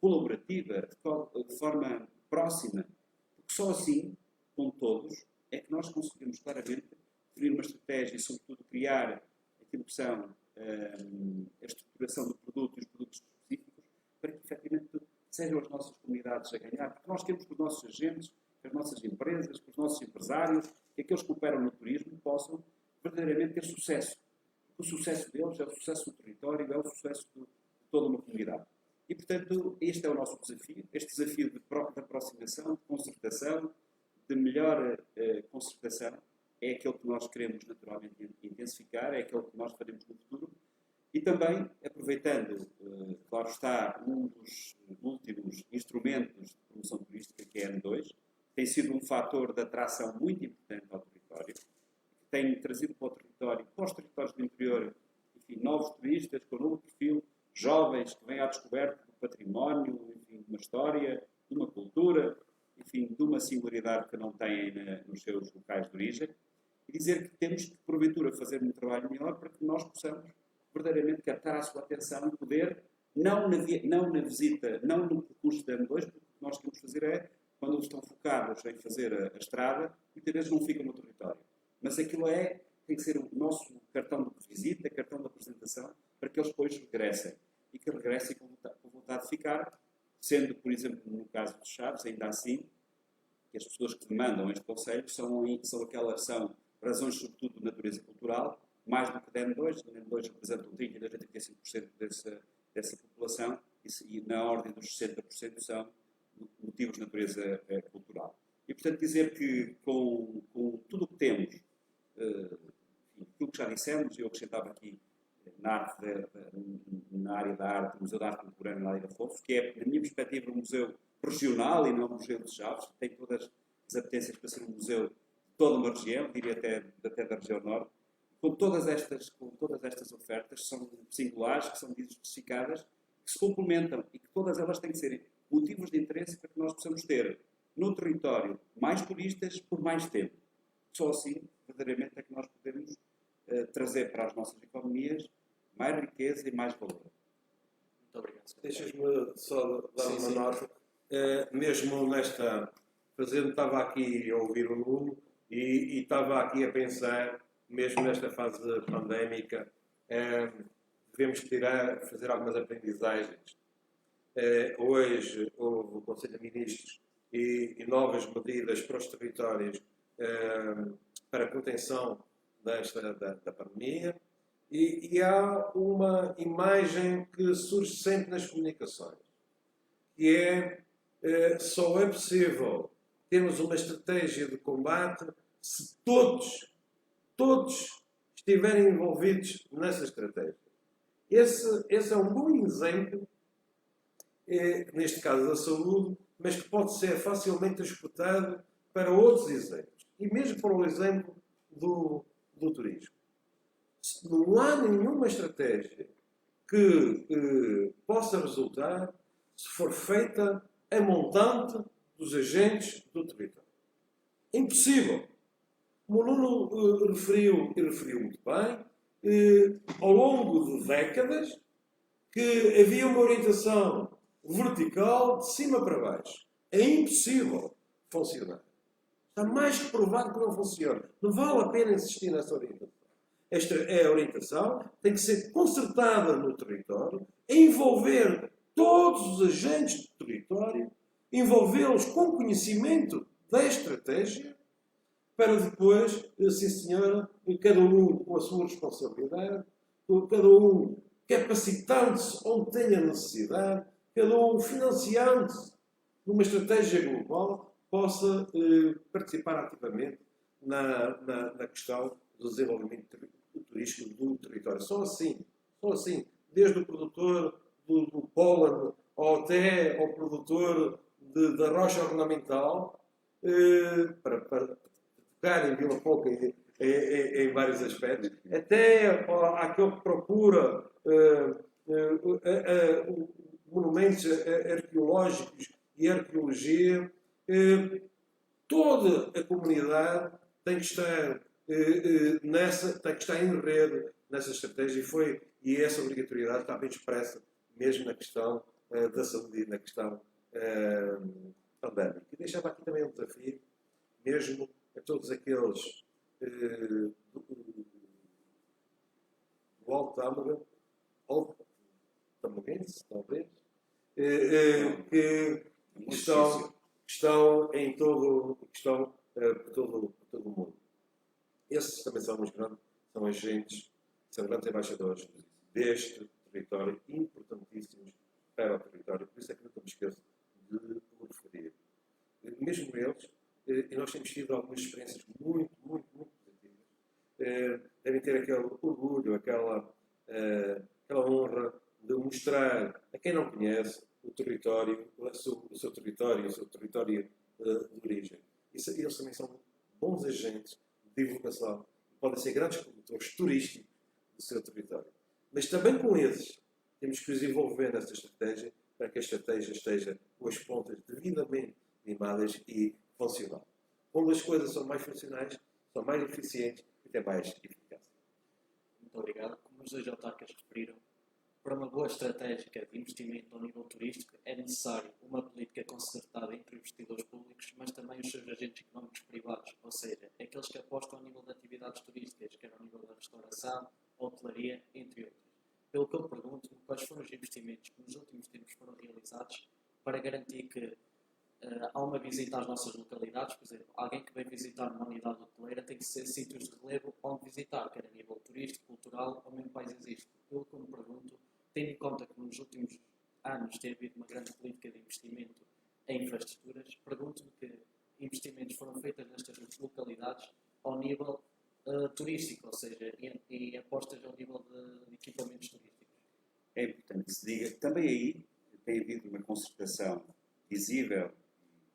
colaborativa, de forma próxima. Porque só assim, com todos, é que nós conseguimos claramente definir uma estratégia e, sobretudo, criar aquilo que são a estruturação do produto e os produtos específicos para que, efetivamente, sejam as nossas comunidades a ganhar. Porque nós queremos que os nossos agentes, que as nossas empresas, que os nossos empresários, que aqueles que operam no turismo possam verdadeiramente ter sucesso. O sucesso deles é o sucesso do território, é o sucesso de toda uma comunidade. E, portanto, este é o nosso desafio. Este desafio de aproximação, de concertação, de melhor concertação, é aquele que nós queremos naturalmente intensificar, é aquele que nós faremos no futuro. E também, aproveitando, claro está, um dos últimos instrumentos de promoção turística, que é a N2, tem sido um fator de atração muito importante ao território, que tem trazido para os territórios do interior, enfim, novos turistas com um novo perfil, jovens que vêm à descoberta do património, enfim, de uma história, de uma cultura, enfim, de uma singularidade que não têm nos seus locais de origem, e dizer que temos que, porventura, fazer um trabalho melhor para que nós possamos verdadeiramente captar a sua atenção e poder, não na visita, não no percurso da M2, porque o que nós queremos fazer é, quando eles estão focados em fazer a estrada, muitas vezes não ficam no território. Mas aquilo tem que ser o nosso cartão de visita, cartão de apresentação, para que eles depois regressem. E que regressem com vontade de ficar, sendo, por exemplo, no caso dos Chaves, ainda assim, que as pessoas que demandam este conselho são razões, sobretudo, de natureza cultural, mais do que da M2. A M2 representa 32 a 35% dessa população e na ordem dos 60% são motivos de natureza cultural. E, portanto, dizer que com tudo o que temos, aquilo que já dissemos, eu acrescentava aqui na área da arte, o Museu da Arte Contemporânea na Lei Afonso, que é, na minha perspectiva, um museu regional e não um museu de Chaves, tem todas as apetências para ser um museu de toda uma região, diria até da região norte, com todas estas ofertas, que são singulares, que são diversificadas, que se complementam e que todas elas têm que ser motivos de interesse para que nós possamos ter no território mais turistas por mais tempo. Só assim, verdadeiramente, é que nós podemos trazer para as nossas economias mais riqueza e mais valor. Muito obrigado. Deixas-me só dar uma nota. Mesmo nesta... Estava aqui a ouvir o Nuno e estava aqui a pensar, mesmo nesta fase pandémica, devemos fazer algumas aprendizagens. Hoje houve o Conselho de Ministros e novas medidas para os territórios para a contenção da pandemia e há uma imagem que surge sempre nas comunicações, que só é possível termos uma estratégia de combate se todos estiverem envolvidos nessa estratégia. Esse é um bom exemplo, neste caso da saúde, mas que pode ser facilmente transportado para outros exemplos. E mesmo para o exemplo do turismo. Não há nenhuma estratégia que possa resultar se for feita a montante dos agentes do território. Impossível. Como o Nuno referiu muito bem, ao longo de décadas, que havia uma orientação vertical de cima para baixo. É impossível funcionar. Está mais que provado que não funciona. Não vale a pena insistir nessa orientação. Esta é a orientação, tem que ser concertada no território, envolver todos os agentes do território, envolvê-los com conhecimento da estratégia, para depois, sim senhora, cada um com a sua responsabilidade, cada um capacitando-se onde tenha necessidade, cada um financiando-se numa estratégia global, possa participar ativamente na questão do desenvolvimento turístico do território. Só assim, desde o produtor do pólen até ao produtor da rocha ornamental, para tocar em Vila Pouca em vários aspectos, até aquele que procura monumentos arqueológicos e arqueologia, toda a comunidade tem que estar tem que estar em rede nessa estratégia e essa obrigatoriedade está bem expressa mesmo na questão da saúde e na questão pandémica. E deixava aqui também um desafio, mesmo a todos aqueles do Alto Tâmega, ou tamoguense, talvez, que estão em todo, por todo o mundo. Esses também são são agentes, são grandes embaixadores deste território, importantíssimos para o território. Por isso é que nunca me esqueço de o referir. Mesmo eles, e nós temos tido algumas experiências muito positivas, devem ter aquele orgulho, aquela honra de mostrar a quem não conhece o território, o seu território de origem. Eles também são bons agentes de divulgação, podem ser grandes promotores turísticos do seu território. Mas também com esses temos que os envolver nesta estratégia para que a estratégia esteja com as pontas devidamente limadas e funcional. Quando as coisas são mais funcionais, são mais eficientes e têm mais eficácia. Muito obrigado. Como os dois autarcas referiram, para uma boa estratégia de investimento ao nível turístico é necessário uma política concertada entre os investidores públicos, mas também os seus agentes económicos privados, ou seja, aqueles que apostam ao nível de atividades turísticas, quer ao nível da restauração, hotelaria, entre outros. Pelo que eu pergunto, quais foram os investimentos que nos últimos tempos foram realizados para garantir que há uma visita às nossas localidades, por exemplo, alguém que vem visitar uma unidade hoteleira tem que ser sítios de relevo onde visitar, quer a nível turístico, cultural ou mesmo paisagístico. Pelo que eu me pergunto, tendo em conta que nos últimos anos tem havido uma grande política de investimento em infraestruturas, pergunto-me que investimentos foram feitos nestas localidades ao nível turístico, ou seja, em apostas ao nível de equipamentos turísticos. É importante que se diga, também aí tem havido uma concertação visível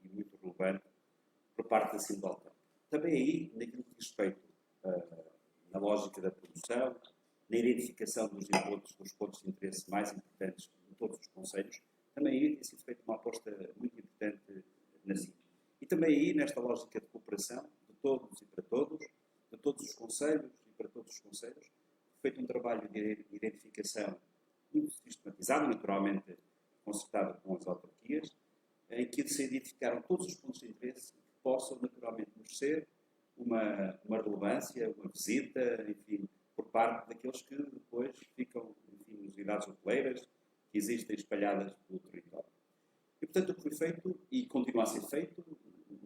e muito relevante por parte da Sindical. Também aí, naquilo que diz respeito na lógica da produção, na identificação dos pontos de interesse mais importantes de todos os concelhos, também aí tem sido feita uma aposta muito importante na CIP. E também aí, nesta lógica de cooperação, de todos e para todos, de todos os concelhos e para todos os concelhos, feito um trabalho de identificação muito sistematizado, naturalmente concertado com as autarquias, em que se identificaram todos os pontos de interesse que possam naturalmente merecer uma relevância, uma visita, enfim, por parte daqueles que depois ficam, enfim, nas unidades hoteleiras que existem espalhadas pelo território. E, portanto, o que foi feito e continua a ser feito,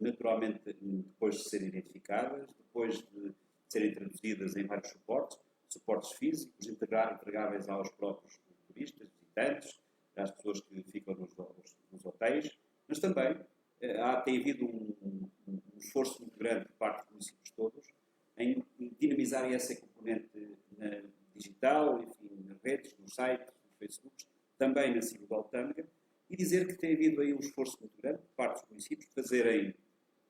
naturalmente, depois de serem identificadas, depois de serem traduzidas em vários suportes físicos, entregáveis aos próprios turistas, visitantes, às pessoas que ficam nos hotéis, mas também tem havido um esforço muito grande por parte dos municípios todos em dinamizarem essa componente digital, enfim, nas redes, nos sites, nos Facebooks, também na Sindical Tâmega, e dizer que tem havido aí um esforço muito grande por parte dos municípios de fazerem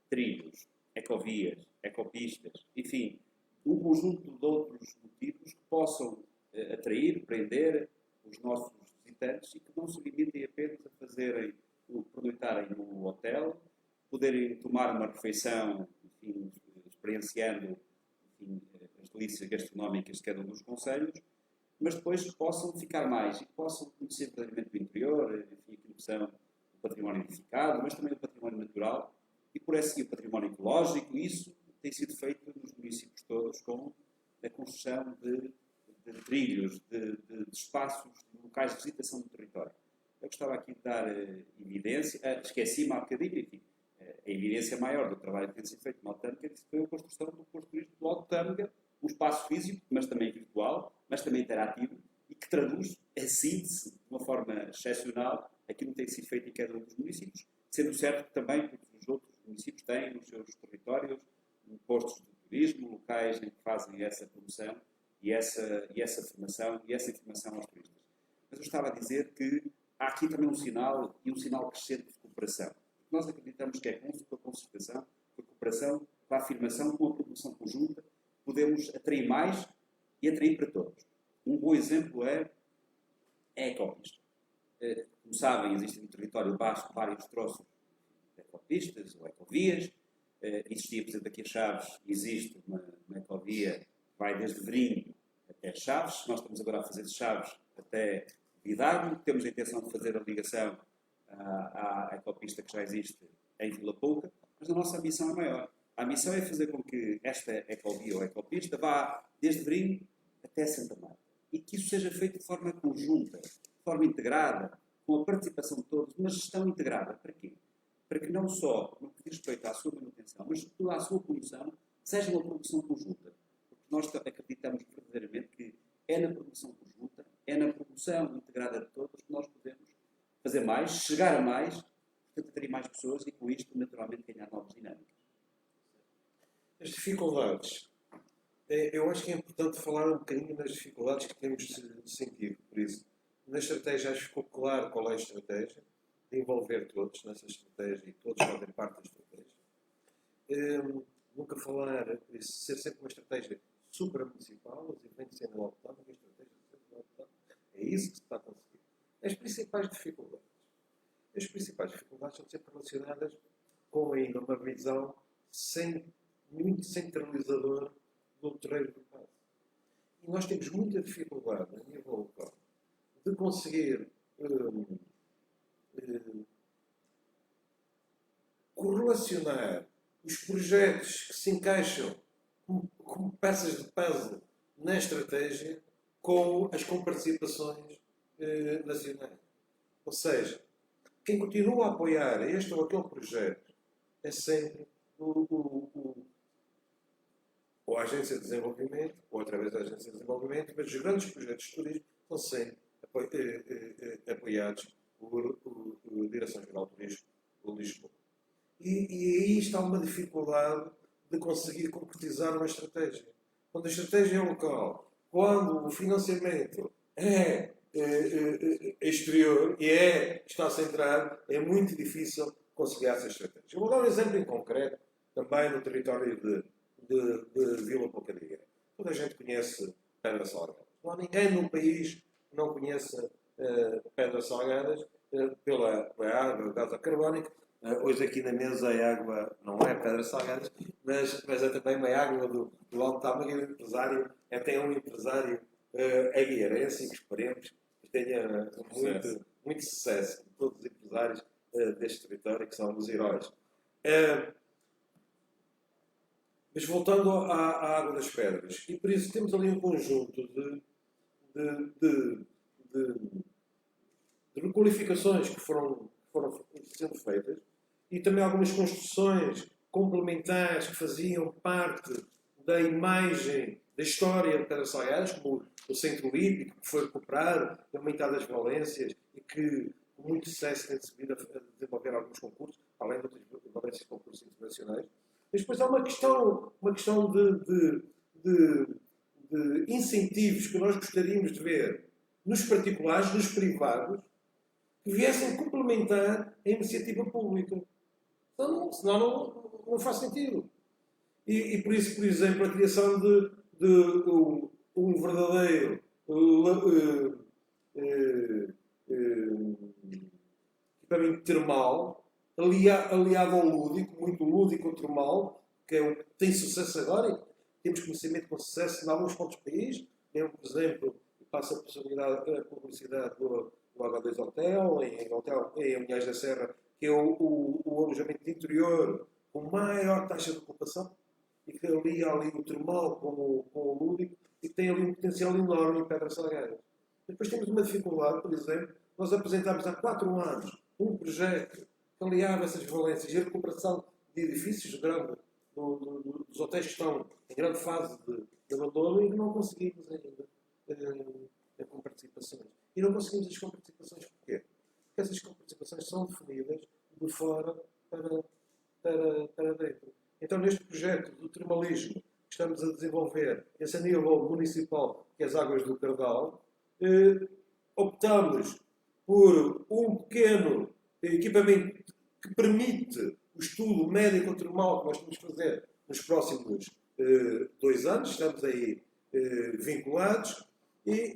trilhos, ecovias, ecopistas, enfim, um conjunto de outros motivos que possam atrair, prender os nossos visitantes e que não se limitem apenas a pernoitarem no hotel, poderem tomar uma refeição, enfim, experienciando, enfim, as delícias gastronómicas de cada um dos concelhos, mas depois que possam ficar mais e que possam conhecer verdadeiramente o interior, enfim, aquilo que são o património edificado, mas também o património natural e por assim o património ecológico. Isso tem sido feito nos municípios todos com a construção de trilhos, de espaços, de locais de visitação do território. Eu gostava aqui de dar evidência, esqueci-me há bocadinho, enfim, a evidência maior do trabalho que tem sido feito na Autâmica foi a construção do posto turístico do Alto Tâmega, um espaço físico, mas também virtual, mas também interativo, e que traduz a síntese, de uma forma excepcional, aquilo que tem sido feito em cada um dos municípios, sendo certo que também todos os outros municípios têm nos seus territórios postos de turismo, locais em que fazem essa promoção e essa formação e essa informação aos turistas. Mas eu estava a dizer que há aqui também um sinal, e um sinal crescente de cooperação. Nós acreditamos que é com a concertação, com a cooperação, com a afirmação, com a promoção conjunta, podemos atrair mais e atrair para todos. Um bom exemplo é a Ecopista. Como sabem, existem no território basco vários troços de ecopistas ou ecovias. Existia, por exemplo, aqui a Chaves, existe uma ecovia que vai desde Verim até Chaves. Nós estamos agora a fazer de Chaves até Vidago. Temos a intenção de fazer a ligação à ecopista que já existe em Vila Pouca, mas a nossa missão é maior. A missão é fazer com que esta ecovia ou ecopista vá desde Verim até Santa Marta e que isso seja feito de forma conjunta, de forma integrada, com a participação de todos, uma gestão integrada. Para quê? Para que não só no que diz respeito à sua manutenção, mas sobretudo à sua produção, seja uma produção conjunta. Porque nós acreditamos verdadeiramente que é na produção conjunta, é na produção integrada de todos que nós podemos fazer mais, chegar a mais, portanto, ter mais pessoas e com isto, naturalmente, ganhar novas dinâmicas. As dificuldades. Eu acho que é importante falar um bocadinho das dificuldades que temos de sentir. Por isso, na estratégia, acho que ficou claro qual é a estratégia, de envolver todos nessa estratégia e todos fazem parte da estratégia. Nunca falar, por isso, ser sempre uma estratégia supramunicipal, os eventos sendo autónomos, a estratégia sendo autónoma. É isso que se está a conseguir. As principais dificuldades. As principais dificuldades são sempre relacionadas com ainda uma visão muito centralizadora do terreiro do país. E nós temos muita dificuldade a nível local de conseguir correlacionar os projetos que se encaixam como peças de puzzle na estratégia com as comparticipações nacionais. Ou seja, quem continua a apoiar este ou aquele projeto é sempre ou a Agência de Desenvolvimento, ou através da Agência de Desenvolvimento, mas os grandes projetos de turismo são sempre apoiados por Direção-Geral de Turismo de Lisboa. E aí está uma dificuldade de conseguir concretizar uma estratégia. Quando a estratégia é local, quando o financiamento é exterior e está centrado, é muito difícil conseguir essa estratégia. Eu vou dar um exemplo em concreto, também no território de Vila Pouca de Gaia. Toda a gente conhece Pedras Salgadas. Não há ninguém no país que não conheça Pedras Salgadas pela água, gás carbónico. Hoje aqui na mesa a água não é Pedras Salgadas, mas é também uma água do Alto Tâmega e o empresário é até um empresário aguiarense e que esperemos que tenha muito sucesso. Todos os empresários deste território que são os heróis. Mas voltando à Água das Pedras, e por isso temos ali um conjunto de requalificações que foram sendo feitas e também algumas construções complementares que faziam parte da imagem, da história de Pedras Salgadas, como o Centro Olímpico, que foi recuperado, aumentado as valências e que com muito sucesso tem servido a desenvolver alguns concursos, além de outras valências de concursos internacionais. Mas depois há uma questão de incentivos que nós gostaríamos de ver nos particulares, nos privados, que viessem complementar a iniciativa pública. Senão não faz sentido. E por isso, por exemplo, a criação de um verdadeiro equipamento termal aliado ao lúdico, muito lúdico termal, que é o que tem sucesso agora, e temos conhecimento com sucesso em alguns pontos do país. Tem, por exemplo, passa a publicidade do H2 Hotel, em Unhais da Serra, que é o alojamento de interior com maior taxa de ocupação, e que alia ali o termal com o lúdico, e tem ali um potencial enorme em Pedras Salgadas. Depois temos uma dificuldade, por exemplo, nós apresentámos há 4 anos um projeto que aliava essas valências e a recuperação de edifícios dos hotéis que estão em grande fase de abandono e que não conseguimos ainda com participações. E não conseguimos as comparticipações porquê? Porque essas comparticipações são definidas de fora para dentro. Então, neste projeto do termalismo que estamos a desenvolver, esse a nível municipal, que é as Águas do Cardal, optamos por um pequeno equipamento que permite o estudo médico-termal que nós temos que fazer nos próximos 2 anos, estamos aí vinculados,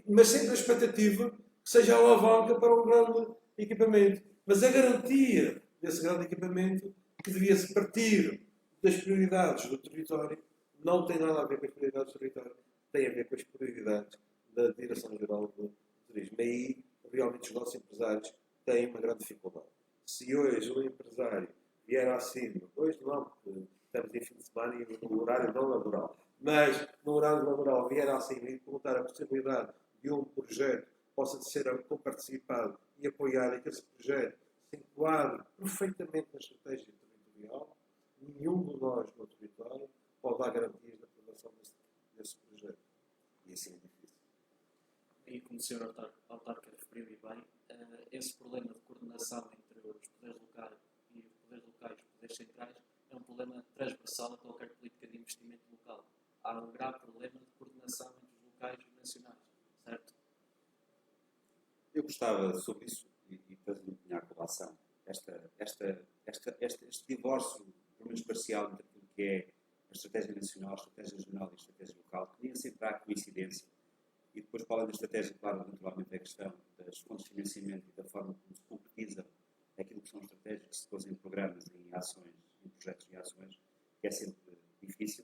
mas sempre a expectativa que seja a alavanca para um grande equipamento. Mas a garantia desse grande equipamento, que devia-se partir das prioridades do território, não tem nada a ver com as prioridades do território, tem a ver com as prioridades da Direção-Geral do Turismo. E aí, realmente, os nossos empresários têm uma grande dificuldade. Se hoje um empresário vier acima, hoje não, porque estamos em fim de semana e no horário não laboral, mas no horário laboral vier acima e perguntar a possibilidade de um projeto possa ser comparticipado e apoiado e que esse projeto se enquadre perfeitamente na estratégia territorial, nenhum de nós no território pode dar garantias da aprovação desse projeto. E assim é difícil. E como o Sr. Autarca referiu e bem, esse problema de coordenação entre os poderes locais e os poderes centrais, é um problema transversal a qualquer política de investimento local. Há um grave problema de coordenação entre os locais e os nacionais, certo? Eu gostava, sobre isso, e fazer a colação, este divórcio, pelo menos parcial, entre aquilo que é a estratégia nacional, a estratégia regional e a estratégia local, que nem sempre há coincidência. E depois, para além da estratégia, claro, naturalmente, é a questão das fontes de financiamento e da forma como se concretiza aquilo que são estratégias que se pôs em programas, em ações, em projetos e ações, que é sempre difícil.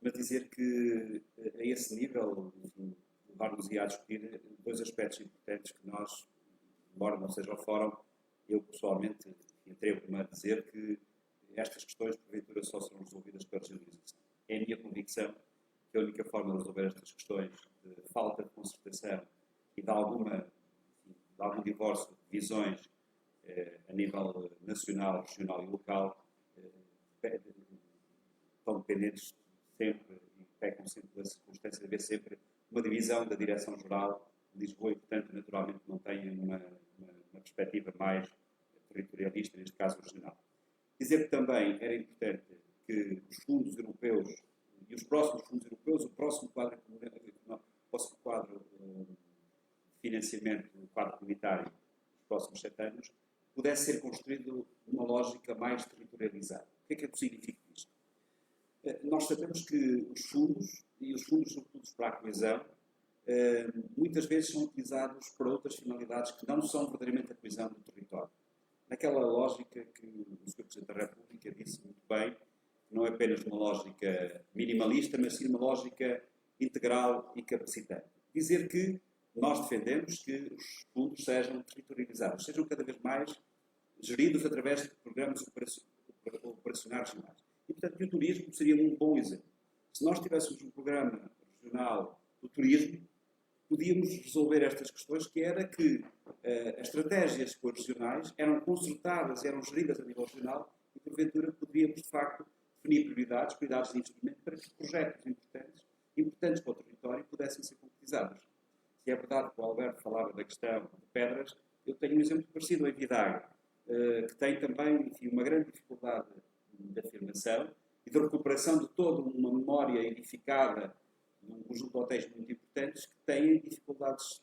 Mas dizer que, a esse nível, enfim, levar-nos-ia a discutir 2 aspectos importantes que nós, embora não seja o fórum, eu pessoalmente atrevo-me a dizer que estas questões, porventura, só serão resolvidas pela regionalização. É a minha convicção que a única forma de resolver estas questões de falta de concertação e de algum divórcio de visões a nível nacional, regional e local estão dependentes sempre e pecam sempre da circunstância de haver sempre uma divisão da Direção-Geral de Lisboa e, portanto, naturalmente não têm uma perspectiva mais territorialista, neste caso regional. Dizer que também era importante que os fundos europeus e os próximos fundos europeus, o próximo quadro de financiamento, o quadro comunitário dos próximos 7 anos, pudesse ser construído numa lógica mais territorializada. O que é que significa isto? Nós sabemos que os fundos, e os fundos sobretudo para a coesão, muitas vezes são utilizados para outras finalidades que não são verdadeiramente a coesão do território. Naquela lógica que o Sr. Presidente da República disse muito bem, não é apenas uma lógica minimalista, mas sim uma lógica integral e capacitante. Dizer que nós defendemos que os fundos sejam territorializados, sejam cada vez mais geridos através de programas operacionais regionais. E, portanto, o turismo seria um bom exemplo. Se nós tivéssemos um programa regional do turismo, podíamos resolver estas questões, que era que as estratégias regionais eram concertadas, eram geridas a nível regional e, porventura, poderíamos, de facto, definir prioridades de investimento para que projetos importantes para o território, pudessem ser concretizados. Se é verdade que o Alberto falava da questão de pedras, eu tenho um exemplo parecido em Vidago, que tem também, enfim, uma grande dificuldade de afirmação e de recuperação de toda uma memória edificada num conjunto de hotéis muito importantes que têm dificuldades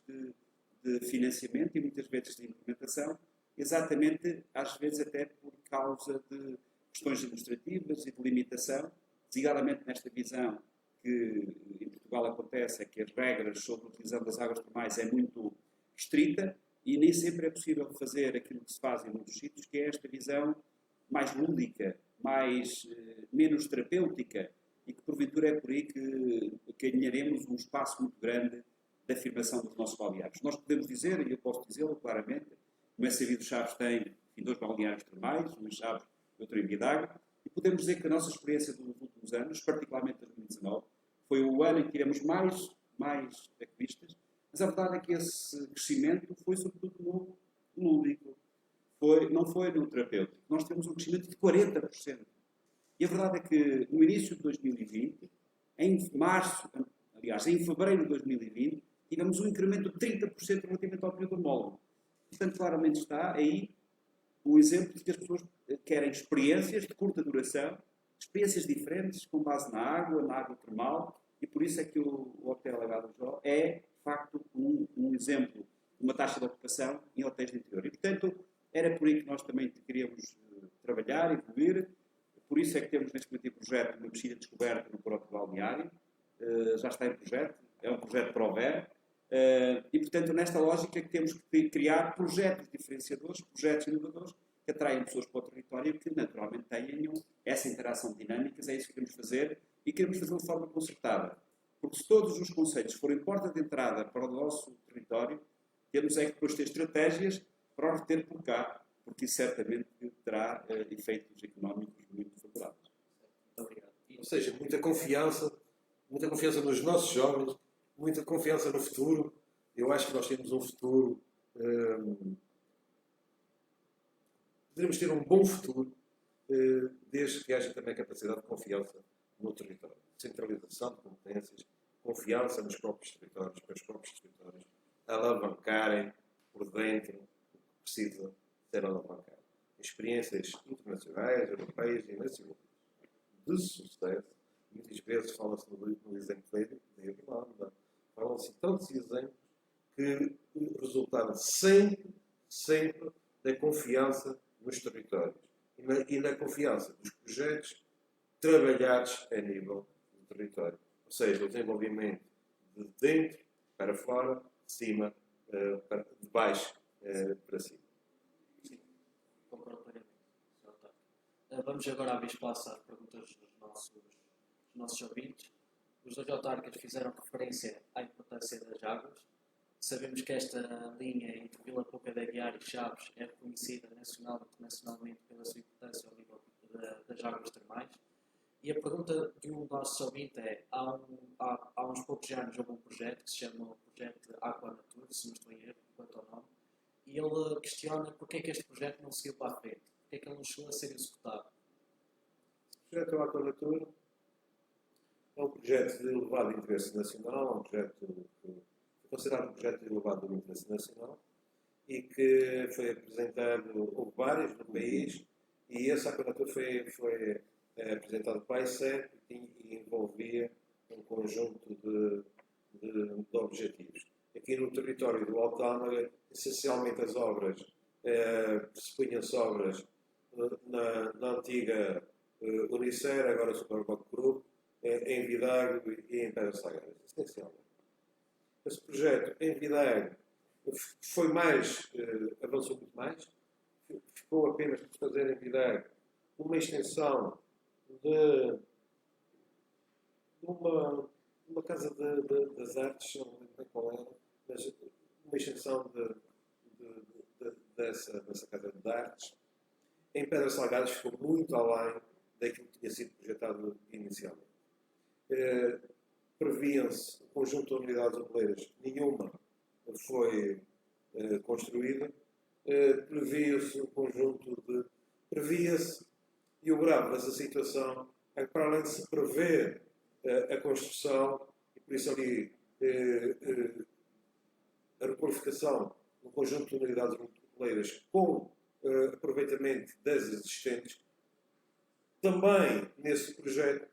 de financiamento e muitas vezes de implementação, exatamente, às vezes até por causa de questões administrativas e de limitação, designadamente nesta visão que em Portugal acontece, é que as regras sobre a utilização das águas termais é muito restrita e nem sempre é possível fazer aquilo que se faz em muitos sítios, que é esta visão mais lúdica, menos terapêutica, e que porventura é por aí que ganharemos um espaço muito grande de afirmação dos nossos balneários. Nós podemos dizer, e eu posso dizê-lo claramente, o MSAV dos Chaves tem 2 balneários termais, um em Chaves e outro em Vidago, e podemos dizer que a nossa experiência dos últimos anos, particularmente 2019, foi o ano em que tivemos mais aquistas, mas a verdade é que esse crescimento foi sobretudo no lúdico, não foi no terapêutico. Nós temos um crescimento de 40%. E a verdade é que no início de 2020, em fevereiro de 2020, tivemos um incremento de 30% relativamente ao período homólogo. Portanto, claramente está aí o exemplo de que as pessoas querem experiências de curta duração, experiências diferentes, com base na água termal, e por isso é que o Hotel Legado Jó é, de facto, um exemplo, uma taxa de ocupação em hotéis de interior. E, portanto, era por aí que nós também queríamos trabalhar, evoluir, Por isso é que temos neste momento em projeto uma piscina descoberta no próprio balneário. Já está em projeto, é um projeto ProVer. E, portanto, nesta lógica que temos que criar projetos diferenciadores, projetos inovadores, que atraem pessoas para o território e que, naturalmente, tenham essa interação dinâmica. É isso que queremos fazer e queremos fazer de forma concertada. Porque se todos os conceitos forem porta de entrada para o nosso território, temos é que depois ter estratégias para o reter por cá, porque isso certamente terá efeitos económicos muito favoráveis. Muito obrigado. Ou seja, muita confiança nos nossos jovens, muita confiança no futuro. Eu acho que nós temos um futuro, poderemos ter um bom futuro, desde que haja também capacidade de confiança no território. Centralização de competências, confiança nos próprios territórios, para os próprios territórios alavancarem por dentro o que precisa ser alavancado. Experiências internacionais, europeias e nacionais de sucesso. Muitas vezes fala-se no exemplo da Irlanda, falam-se tantos exemplos que resultaram sempre da confiança nos territórios e na confiança dos projetos trabalhados a nível do território. Ou seja, o desenvolvimento de dentro para fora, de cima, de baixo para cima. Sim, concordo plenamente. Vamos agora abrir espaço às perguntas dos nossos ouvintes. Os dois autarcas fizeram referência à importância das águas. Sabemos que esta linha entre Vila Pouca de Aguiar e Chaves é reconhecida nacional e internacionalmente pela sua importância ao nível das águas termais. E a pergunta de um nosso ouvinte é: há uns poucos anos houve um projeto que se chama o Projeto Aquanatur, se não estou em erro, quanto ao nome, e ele questiona porque é que este projeto não seguiu para a frente, porque é que ele não chegou a ser executado. O projeto Aquanatur é um projeto de elevado interesse nacional, é um projeto que foi considerado um projeto de elevado interesse nacional e que foi apresentado, houve vários no país, e esse Aquanatur foi apresentado para a ICEP e envolvia um conjunto de objetivos. Aqui no território do Altâmara, essencialmente as obras, pressupunham-se obras na antiga Unicer, agora Superboc Group, em Vidago e em Pedra Salgada, essencialmente. Esse projeto em Vidago foi mais, avançou muito mais, ficou apenas por fazer em Vidago uma extensão de uma casa das artes, não lembro bem qual era, mas uma extensão dessa casa de artes. Em Pedras Salgadas ficou muito além daquilo que tinha sido projetado inicialmente. Previam-se um conjunto de unidades hoteleiras, nenhuma foi construída. Previa-se um conjunto de... Previa-se, e o grave dessa situação é que, para além de se prever a construção, e por isso ali a requalificação de um conjunto de unidades hoteleiras com aproveitamento das existentes, também nesse projeto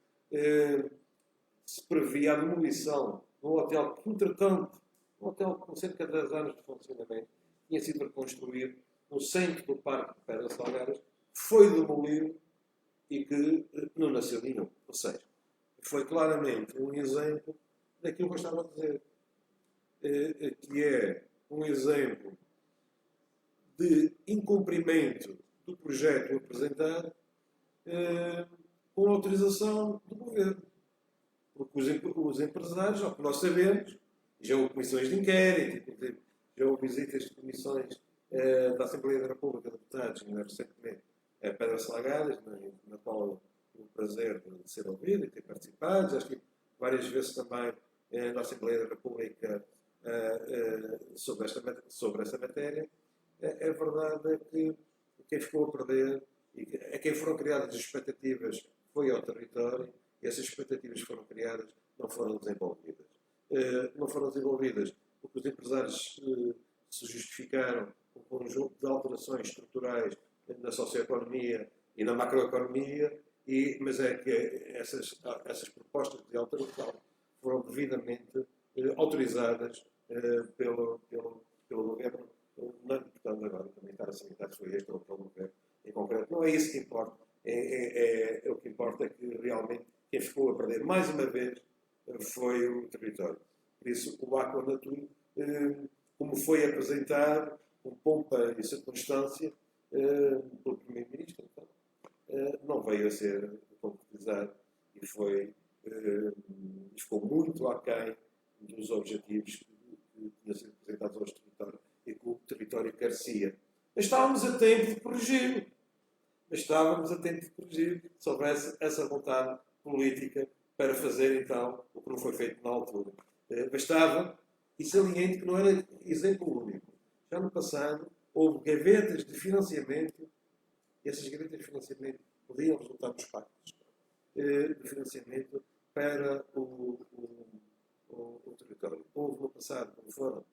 se previa a demolição de um hotel que, entretanto, um hotel com cerca de 10 anos de funcionamento, tinha sido reconstruído no centro do Parque de Pedras Salgadas, foi demolido e que não nasceu nenhum. Ou seja, foi claramente um exemplo daquilo que eu estava a dizer, que é um exemplo de incumprimento do projeto apresentado com autorização do governo. Porque os empresários, ao que nós sabemos, já houve comissões de inquérito, já houve visitas de comissões da Assembleia da República de Deputados, ainda recentemente, a Pedras Salgadas, na qual tive o prazer de ser ouvido e ter participado. Já estive várias vezes também na Assembleia da República sobre essa matéria. A verdade é que quem ficou a perder e a quem foram criadas as expectativas foi ao território, e essas expectativas que foram criadas não foram desenvolvidas. Não foram desenvolvidas porque os empresários se justificaram um conjunto de alterações estruturais na socioeconomia e na macroeconomia, mas é que essas propostas de alteração foram devidamente autorizadas pelo governo, não portanto agora também estar a salientar se foi este ou outro governo em concreto. Não é isso que importa. É importa é que realmente quem ficou a perder mais uma vez foi o território. Por isso, o Aquanatur, como foi apresentado, com pompa e circunstância, pelo Primeiro-Ministro, então, não veio a ser concretizado e ficou muito aquém dos objetivos que tinham sido apresentados aos territórios e que o território carecia. Mas estávamos a tempo de corrigir. Se houvesse essa vontade política para fazer, então, o que não foi feito na altura. Bastava, e saliente que não era exemplo único. Já no passado, houve gavetas de financiamento, e essas gavetas de financiamento podiam resultar nos pactos de financiamento para o território. Houve no passado, como foram,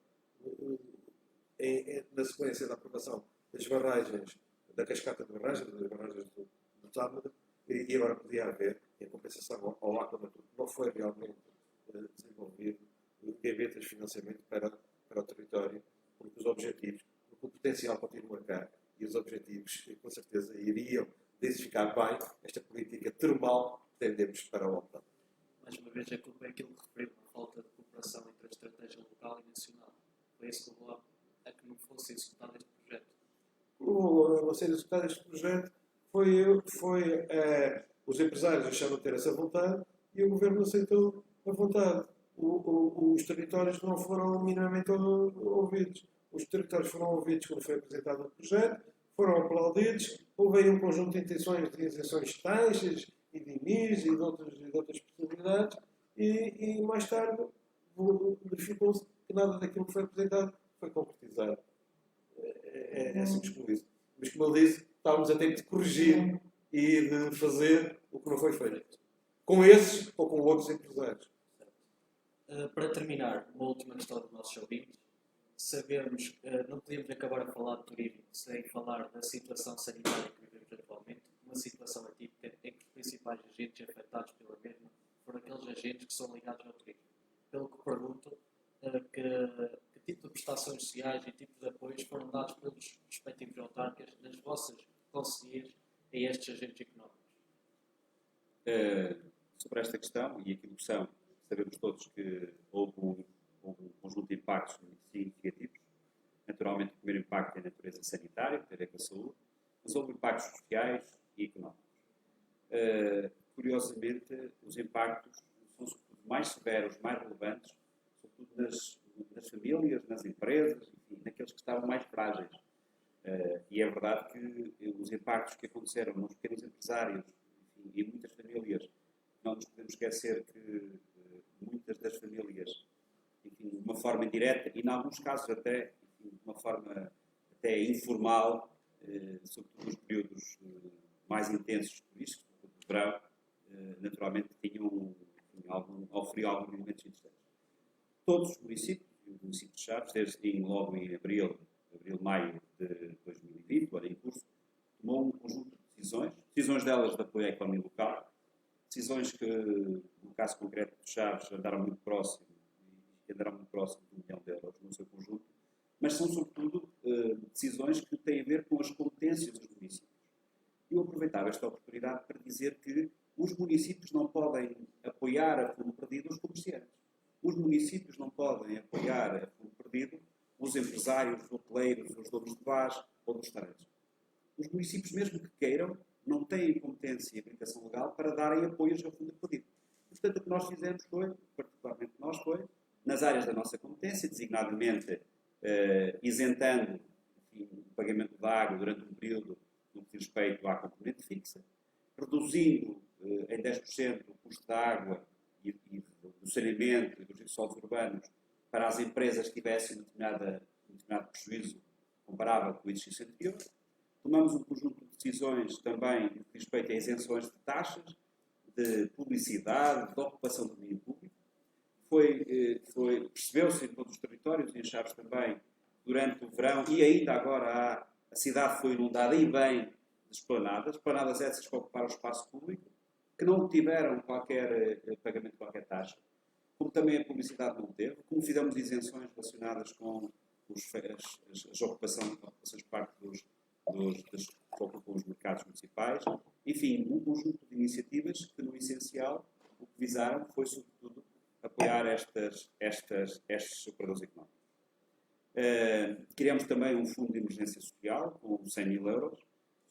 na sequência da aprovação das barragens, da cascata de barragens, das barragens do Tâmega, e agora podia haver, em compensação ao Aquanatur, que não foi realmente desenvolvido, gavetas de financiamento para o território, porque os objetivos, porque o potencial continua cá, e os objetivos, com certeza, iriam densificar bem esta política termal que tendemos para o OTAN. Mais uma vez, a culpa é aquilo que referiu, a falta de cooperação entre a estratégia local e nacional. Foi esse que levou a que não fosse executado este projeto. A ser executado este projeto os empresários deixaram de ter essa vontade e o governo aceitou a vontade. Os territórios não foram minimamente ouvidos. Os territórios foram ouvidos quando foi apresentado o projeto, foram aplaudidos, houve aí um conjunto de intenções de isenções de taxas e de IMIs e de outras possibilidades, e mais tarde verificou-se que nada daquilo que foi apresentado foi concretizado. É simples como isso. Mas, como eu disse, estávamos a tempo de corrigir e de fazer o que não foi feito. Com esses ou com outros empresários. Para terminar, uma última questão dos nossos ouvintes. Sabemos que não podíamos acabar a falar de turismo sem falar da situação sanitária que vivemos atualmente, uma situação atípica em que os principais agentes afetados pela mesma foram aqueles agentes que são ligados ao turismo. Pelo que pergunto, que tipo de prestações sociais e tipos de apoios foram dados pelos respectivos autarcas nas vossas conselheiras a estes agentes económicos? Sobre esta questão e aquilo que são, sabemos todos que houve um conjunto de impactos significativos. Naturalmente, o primeiro impacto é a natureza sanitária, que tem a ver com a saúde, mas houve impactos sociais e económicos. Curiosamente, os impactos são sobretudo mais severos, mais relevantes, sobretudo nas famílias, nas empresas, enfim, naqueles que estavam mais frágeis. E é verdade que os impactos que aconteceram nos pequenos empresários, enfim, e muitas famílias, não nos podemos esquecer que muitas das famílias, enfim, de uma forma indireta e, em alguns casos, até enfim, de uma forma até informal, sobretudo nos períodos mais intensos turísticos, do verão, naturalmente tinham oferido alguns rendimentos interessantes. Todos os municípios, e o município de Chaves, logo em abril-maio de 2020, o ano em curso, tomou um conjunto de decisões delas de apoio à economia local, decisões que, no caso concreto de Chaves, andaram muito próximo de €1 milhão no seu conjunto, mas são, sobretudo, decisões que têm a ver com as competências dos municípios. Eu aproveitava esta oportunidade para dizer que os municípios não podem apoiar a fundo perdido os comerciantes. Os municípios não podem apoiar a fundo perdido os empresários, os hoteleiros, os donos de bares ou dos restaurantes. Os municípios, mesmo que queiram, não têm competência e habilitação legal para darem apoios a fundo perdido. Portanto, o que nós fizemos foi, particularmente nós, foi, nas áreas da nossa competência, designadamente isentando o pagamento da água durante um período no que diz respeito à componente fixa, reduzindo em 10% o custo da água e do saneamento e dos resíduos urbanos para as empresas que tivessem um determinado prejuízo comparável com o exercício anterior. Tomamos um conjunto de decisões também no que diz respeito a isenções de taxas, de publicidade, de ocupação do domínio público. Percebeu-se em todos os territórios, e em Chaves também, durante o verão, e ainda agora a cidade foi inundada e bem de esplanadas essas que ocuparam o espaço público, que não tiveram qualquer pagamento de qualquer taxa, como também a publicidade não teve, como fizemos isenções relacionadas com as ocupações por parte dos que ocupam os mercados municipais. Enfim, um conjunto de iniciativas que, no essencial, o que visaram foi, sobretudo, apoiar estes operadores económicos. Criamos também um fundo de emergência social com 100 mil euros,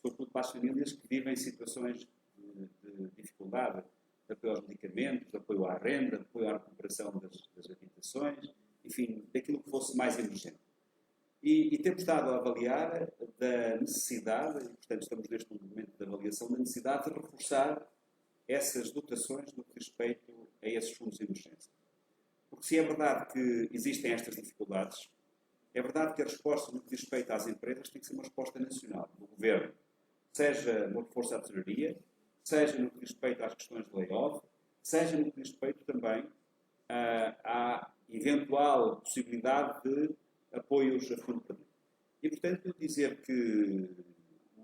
sobretudo para as famílias que vivem situações de dificuldade, de apoio aos medicamentos, de apoio à renda, de apoio à recuperação das habitações, enfim, daquilo que fosse mais emergente. E temos estado a avaliar da necessidade, e portanto estamos neste momento de avaliação, da necessidade de reforçar essas dotações no que diz respeito a esses fundos de emergência. Porque se é verdade que existem estas dificuldades, é verdade que a resposta no que diz respeito às empresas tem que ser uma resposta nacional, do Governo, seja no reforço à tesouraria, seja no que diz respeito às questões de layoff, seja no que diz respeito também à eventual possibilidade de apoios a fundo perdido. E, portanto, dizer que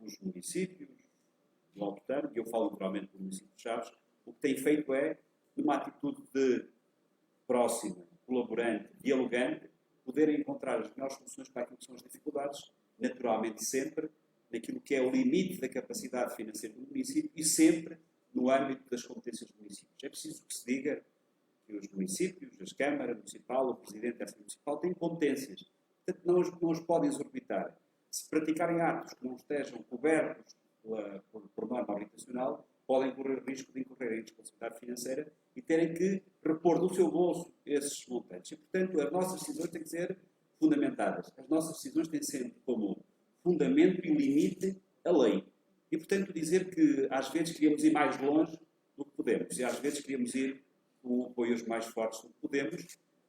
os municípios do Alto Termo, e eu falo naturalmente do município de Chaves, o que têm feito é, numa atitude de próxima, colaborante, dialogante, poderem encontrar as melhores soluções para aquilo que são as dificuldades, naturalmente sempre naquilo que é o limite da capacidade financeira do município e sempre no âmbito das competências dos municípios. É preciso que se diga que os municípios, as câmaras municipal, o presidente da municipal têm competências. Portanto, não os podem exorbitar. Se praticarem atos que não estejam cobertos por norma habitacional, podem correr o risco de incorrer em responsabilidade financeira e terem que repor do seu bolso esses montantes. E, portanto, as nossas decisões têm que ser fundamentadas. As nossas decisões têm sempre como fundamento e limite a lei. E, portanto, dizer que às vezes queríamos ir mais longe do que podemos e às vezes queríamos ir com apoios mais fortes do que podemos.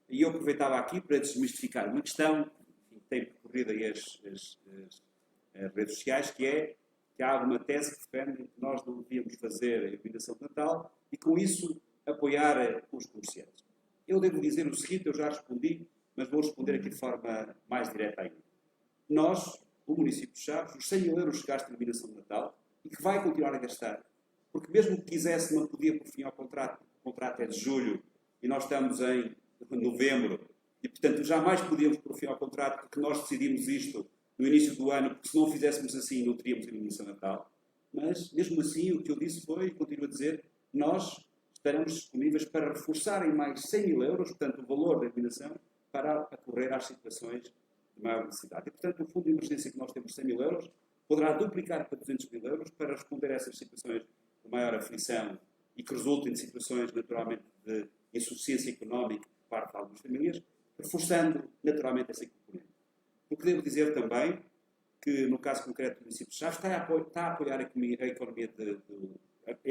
E eu aproveitava aqui para desmistificar uma questão que tem percorrido aí as redes sociais, que é que há uma tese que defende que nós não devíamos fazer a iluminação de Natal e, com isso, apoiar os comerciantes. Eu devo dizer o seguinte, eu já respondi, mas vou responder aqui de forma mais direta ainda. Nós, o município de Chaves, os 100 mil euros que gasta em iluminação de Natal e que vai continuar a gastar, porque mesmo que quisesse não podia por fim ao contrato, o contrato é de julho e nós estamos em novembro e, portanto, jamais podíamos por fim ao contrato porque nós decidimos isto no início do ano, porque se não o fizéssemos assim não teríamos iluminação de Natal. Mas, mesmo assim, o que eu disse foi, e continuo a dizer, nós estaremos disponíveis para reforçar em mais 100 mil euros, portanto, o valor da iluminação, para acorrer às situações de maior necessidade. E, portanto, o fundo de emergência que nós temos, 100 mil euros, poderá duplicar para 200 mil euros para responder a essas situações de maior aflição e que resultem de situações, naturalmente, de insuficiência económica por parte de algumas famílias, reforçando, naturalmente, essa componente. O que devo dizer também, que no caso concreto do município de Chaves, está a apoiar a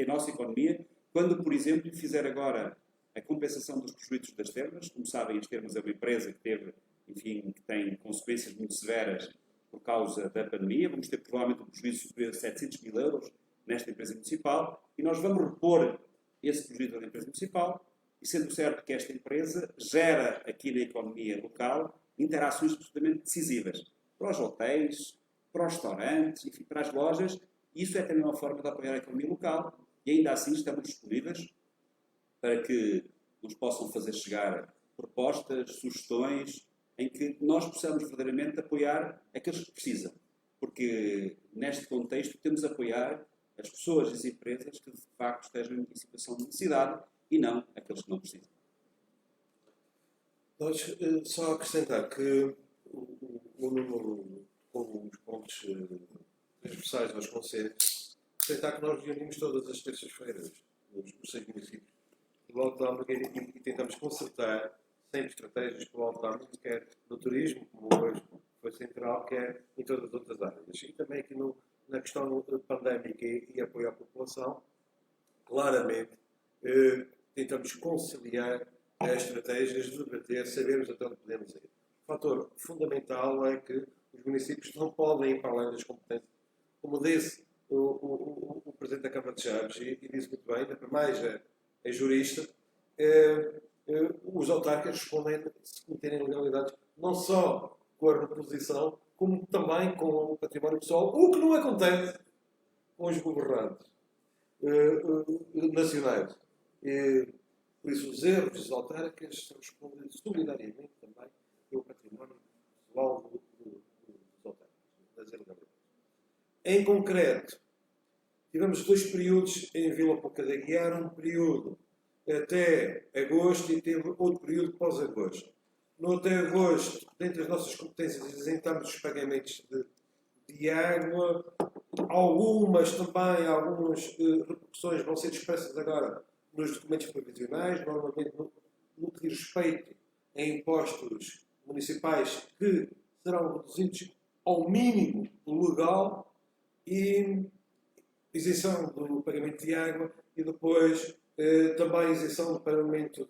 nossa economia, quando, por exemplo, fizer agora a compensação dos prejuízos das termas. Como sabem, as termas é uma empresa que teve, enfim, que tem consequências muito severas por causa da pandemia. Vamos ter provavelmente um prejuízo superior a 700 mil euros nesta empresa municipal e nós vamos repor esse prejuízo da empresa municipal e sendo certo que esta empresa gera aqui na economia local interações absolutamente decisivas para os hotéis, para os restaurantes, enfim, para as lojas. Isso é também uma forma de apoiar a economia local e ainda assim estamos disponíveis para que nos possam fazer chegar propostas, sugestões, em que nós possamos verdadeiramente apoiar aqueles que precisam. Porque neste contexto temos de apoiar as pessoas e as empresas que de facto estejam em situação de necessidade e não aqueles que não precisam. Nós, só acrescentar que o número com os pontos transversais aos conselhos, acrescentar que nós reunimos todas as terças-feiras nos 6 municípios do Alto Alto e tentamos consertar sempre estratégias para o Alto Alto, quer no turismo, como hoje foi central, quer em todas as outras áreas. E também aqui na questão pandémica e apoio à população, claramente tentamos conciliar as estratégias, debater, sabermos até onde podemos ir. O fator fundamental é que os municípios não podem ir para além das competências. Como disse o Presidente da Câmara de Chaves, e disse muito bem, ainda para mais é jurista, os autarcas respondem se cometerem ilegalidades, não só com a reposição, como também com o património pessoal, o que não acontece com os governantes nacionais. Por isso, os erros dos autárquicos respondem solidariamente também pelo património pessoal dos autárquicos, das ilegalidades. Em concreto, tivemos 2 períodos em Vila Pouca da Guiar, um período até agosto e teve outro período pós-agosto. No até agosto, dentre as nossas competências, isentamos os pagamentos de água, algumas repercussões vão ser expressas agora nos documentos provisionais, normalmente no que diz respeito a impostos municipais que serão reduzidos ao mínimo legal e isenção do pagamento de água e depois também isenção do pagamento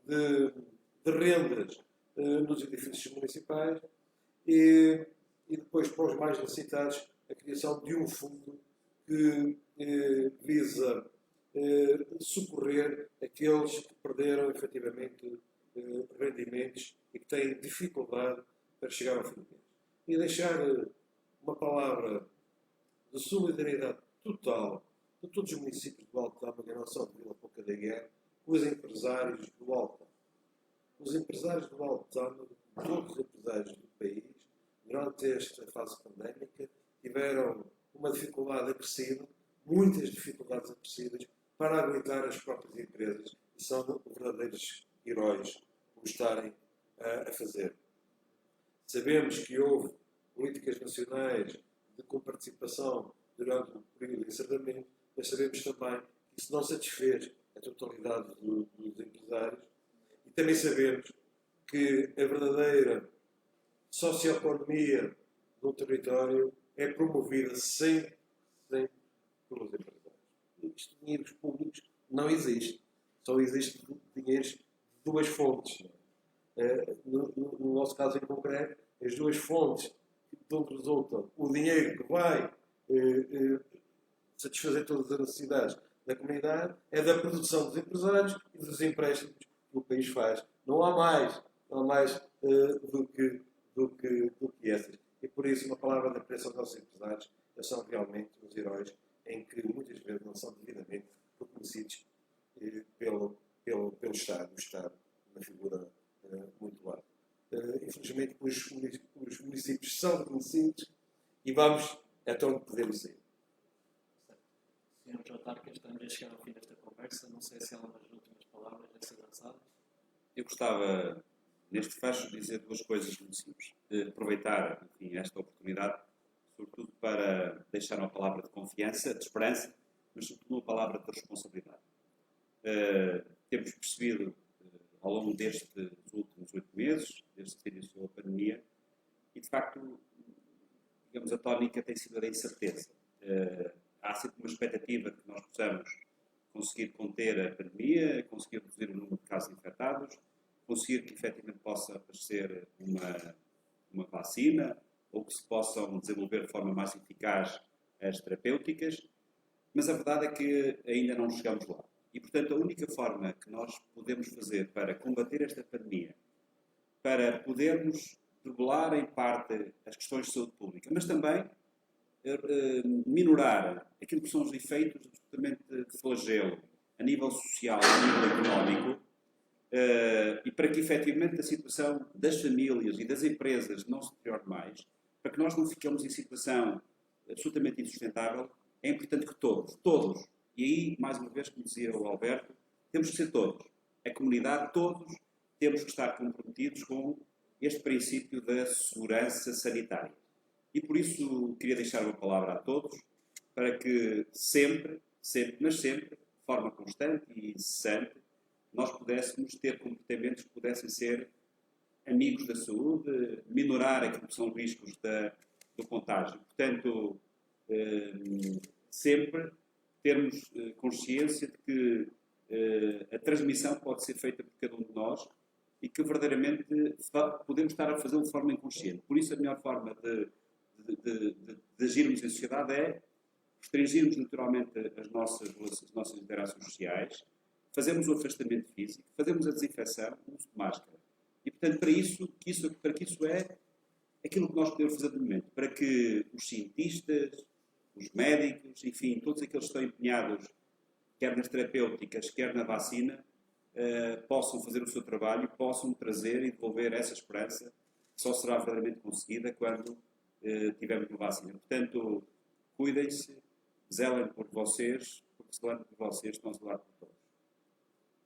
de rendas nos edifícios municipais e depois para os mais necessitados a criação de um fundo que visa socorrer aqueles que perderam efetivamente rendimentos e que têm dificuldade para chegar ao fim do mês. E deixar uma palavra de solidariedade total de todos os municípios do Alto Tâmega, não só de Vila Pouca da Guiar, com os empresários do Alto Tâmega. Os empresários do Alto Tâmega, todos os empresários do país, durante esta fase pandémica, tiveram uma dificuldade acrescida, muitas dificuldades acrescidas, para aguentar as próprias empresas e são verdadeiros heróis por estarem a fazer. Sabemos que houve políticas nacionais de comparticipação durante o período de encerramento, mas sabemos também que isso não satisfez a totalidade dos empresários e também sabemos que a verdadeira socioeconomia do território é promovida sempre pelos empresários. Isto, dinheiros públicos não existe. Só existe dinheiros de 2 fontes. No nosso caso em concreto, as 2 fontes de onde resulta o dinheiro que vai satisfazer todas as necessidades da comunidade é da produção dos empresários e dos empréstimos que o país faz. Não há mais do que essas. E por isso, uma palavra de apreço aos nossos empresários, eles são realmente os heróis em que muitas vezes não são devidamente reconhecidos pelo Estado, o Estado, uma figura muito alta. Infelizmente, os municípios são reconhecidos e vamos até onde podemos ir. Sr. Autarca, estamos a chegar ao fim desta conversa. Não sei se há umas últimas palavras a ser lançadas. Eu gostava, neste fecho, de dizer 2 coisas muito simples. Aproveitar, enfim, esta oportunidade, sobretudo para deixar uma palavra de confiança, de esperança, mas sobretudo uma palavra de responsabilidade. Temos percebido, ao longo destes últimos 8 meses, desde que se iniciou a pandemia, e de facto, digamos, a tónica tem sido a da incerteza. Há sempre uma expectativa de que nós possamos conseguir conter a pandemia, conseguir reduzir o número de casos infectados, conseguir que efetivamente possa aparecer uma vacina, ou que se possam desenvolver de forma mais eficaz as terapêuticas, mas a verdade é que ainda não chegamos lá. E, portanto, a única forma que nós podemos fazer para combater esta pandemia, para podermos debelar em parte as questões de saúde pública, mas também minorar aquilo que são os efeitos absolutamente de flagelo a nível social, a nível económico, e para que efetivamente a situação das famílias e das empresas não se deteriore mais, para que nós não fiquemos em situação absolutamente insustentável, é importante que todos, e aí, mais uma vez, como dizia o Alberto, temos que ser todos, a comunidade, todos, temos que estar comprometidos com este princípio da segurança sanitária. E por isso queria deixar uma palavra a todos, para que sempre, de forma constante e incessante, nós pudéssemos ter comportamentos que pudessem ser amigos da saúde, minorar aquilo que são os riscos do contágio. Portanto, sempre termos consciência de que a transmissão pode ser feita por cada um de nós e que verdadeiramente podemos estar a fazê-lo de forma inconsciente. Por isso, a melhor forma de agirmos em sociedade é restringirmos naturalmente as nossas interações sociais, fazermos o afastamento físico, fazermos a desinfecção, o uso de máscara. E, portanto, para que isso é aquilo que nós podemos fazer de momento, para que os cientistas, os médicos, enfim, todos aqueles que estão empenhados, quer nas terapêuticas, quer na vacina, possam fazer o seu trabalho, possam trazer e devolver essa esperança, que só será verdadeiramente conseguida quando tivermos uma vacina. Portanto, cuidem-se, zelem por vocês, porque zelando por vocês estão a zelar por todos.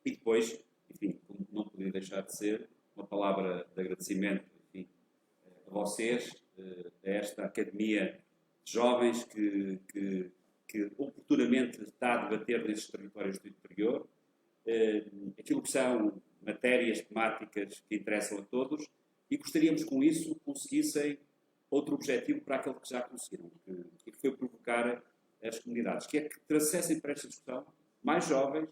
E depois, enfim, como não podia deixar de ser, uma palavra de agradecimento, enfim, a vocês, a esta academia de jovens que oportunamente está a debater nesses territórios do interior, aquilo que são matérias temáticas que interessam a todos, e gostaríamos com isso conseguissem outro objetivo para aquele que já conseguiram, que foi provocar as comunidades, que é que trouxessem para esta discussão mais jovens,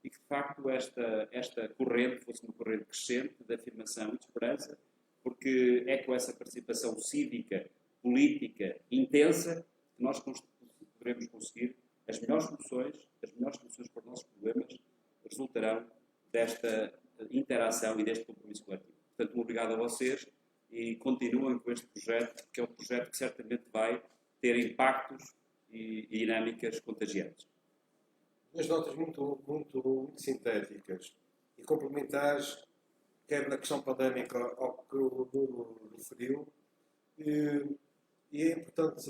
e que de facto esta corrente fosse uma corrente crescente de afirmação e de esperança, porque é com essa participação cívica, política, intensa, que nós poderemos conseguir as melhores soluções para os nossos problemas resultarão desta interação e deste compromisso coletivo. Portanto, um obrigado a vocês e continuem com este projeto, que é um projeto que certamente vai ter impactos e dinâmicas contagiantes. Duas notas muito sintéticas e complementares, quer na questão pandémica ao que o Nuno referiu, e é importante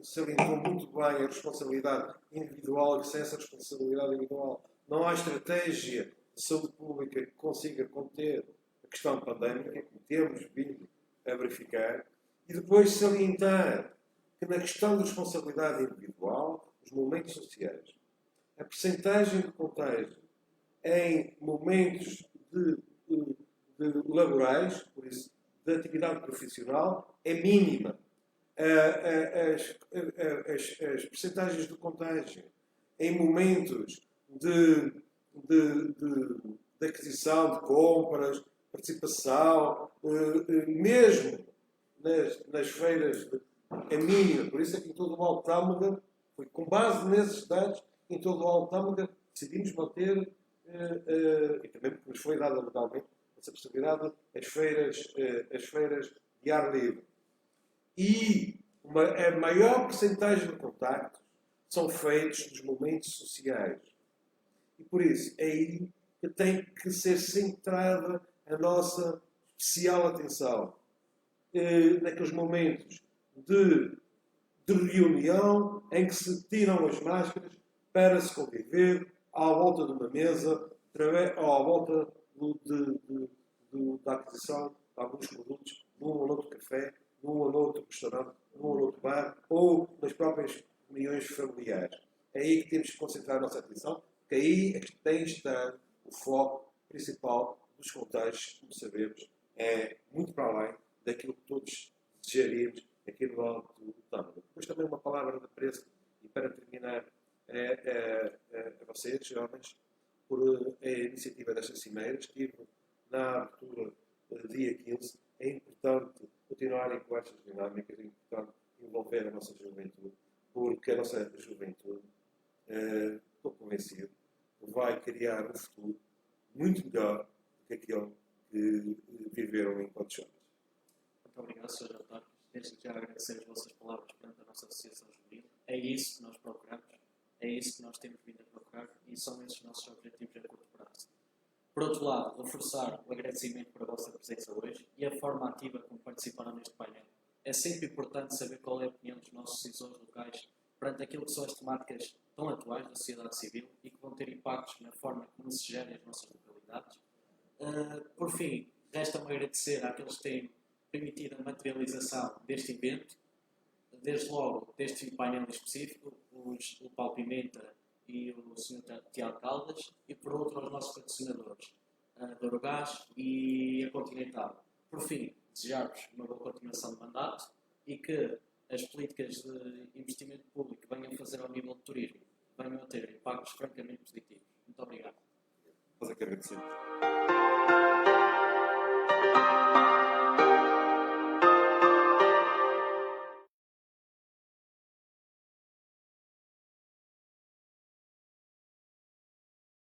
salientou muito bem a responsabilidade individual, e sem essa responsabilidade individual não há estratégia de saúde pública que consiga conter a questão pandémica, como temos vindo a verificar, e depois salientar que na questão da responsabilidade individual, os momentos sociais, a percentagem de contágio em momentos de laborais, por isso, de atividade profissional, é mínima. As percentagens de contágio em momentos de aquisição, de compras, participação, mesmo nas feiras, é mínima. Por isso é que em todo o Altâmega, foi com base nesses dados, em todo o Altâmega decidimos manter, e também porque nos foi dada legalmente essa possibilidade, as feiras de ar livre. E a maior percentagem de contactos são feitos nos momentos sociais. E por isso é aí que tem que ser centrada a nossa especial atenção. Naqueles momentos de reunião em que se tiram as máscaras para se conviver à volta de uma mesa, à volta da aquisição de alguns produtos, num ou noutro café, num ou noutro restaurante, num ou noutro bar, ou nas próprias reuniões familiares. É aí que temos que concentrar a nossa atenção, porque aí é que tem de estar o foco principal dos contágios, como sabemos, é muito para além daquilo que todos desejaríamos aqui no Alto do Tâmega. Depois também uma palavra de apreço, e para terminar, a vocês, jovens, por a iniciativa destas cimeiras. Estive na abertura dia 15. É importante continuarem com estas dinâmicas, é importante envolver a nossa juventude, porque a nossa juventude, estou convencido, vai criar um futuro muito melhor do que aquele que viveram enquanto jovens. Muito obrigado, Sr. António. Desde já agradecer as vossas palavras perante a nossa Associação Juvenil. É isso que nós procuramos, é isso que nós temos vindo a procurar e são esses nossos objetivos a curto prazo. Por outro lado, reforçar o agradecimento por a vossa presença hoje e a forma ativa como participaram neste painel. É sempre importante saber qual é a opinião dos nossos decisores locais perante aquilo que são as temáticas tão atuais da sociedade civil e que vão ter impactos na forma como se gerem as nossas localidades. Por fim, resta-me agradecer àqueles que têm permitido a materialização deste evento, desde logo deste painel específico, o Paulo Pimenta e o Sr. Tiago Caldas, e por outro aos nossos patrocinadores, a Dorogás e a Continental. Por fim, desejar-vos uma boa continuação de mandato e que as políticas de investimento público que venham fazer ao nível de turismo venham a ter impactos francamente positivos. Muito obrigado. Nós é que agradecemos.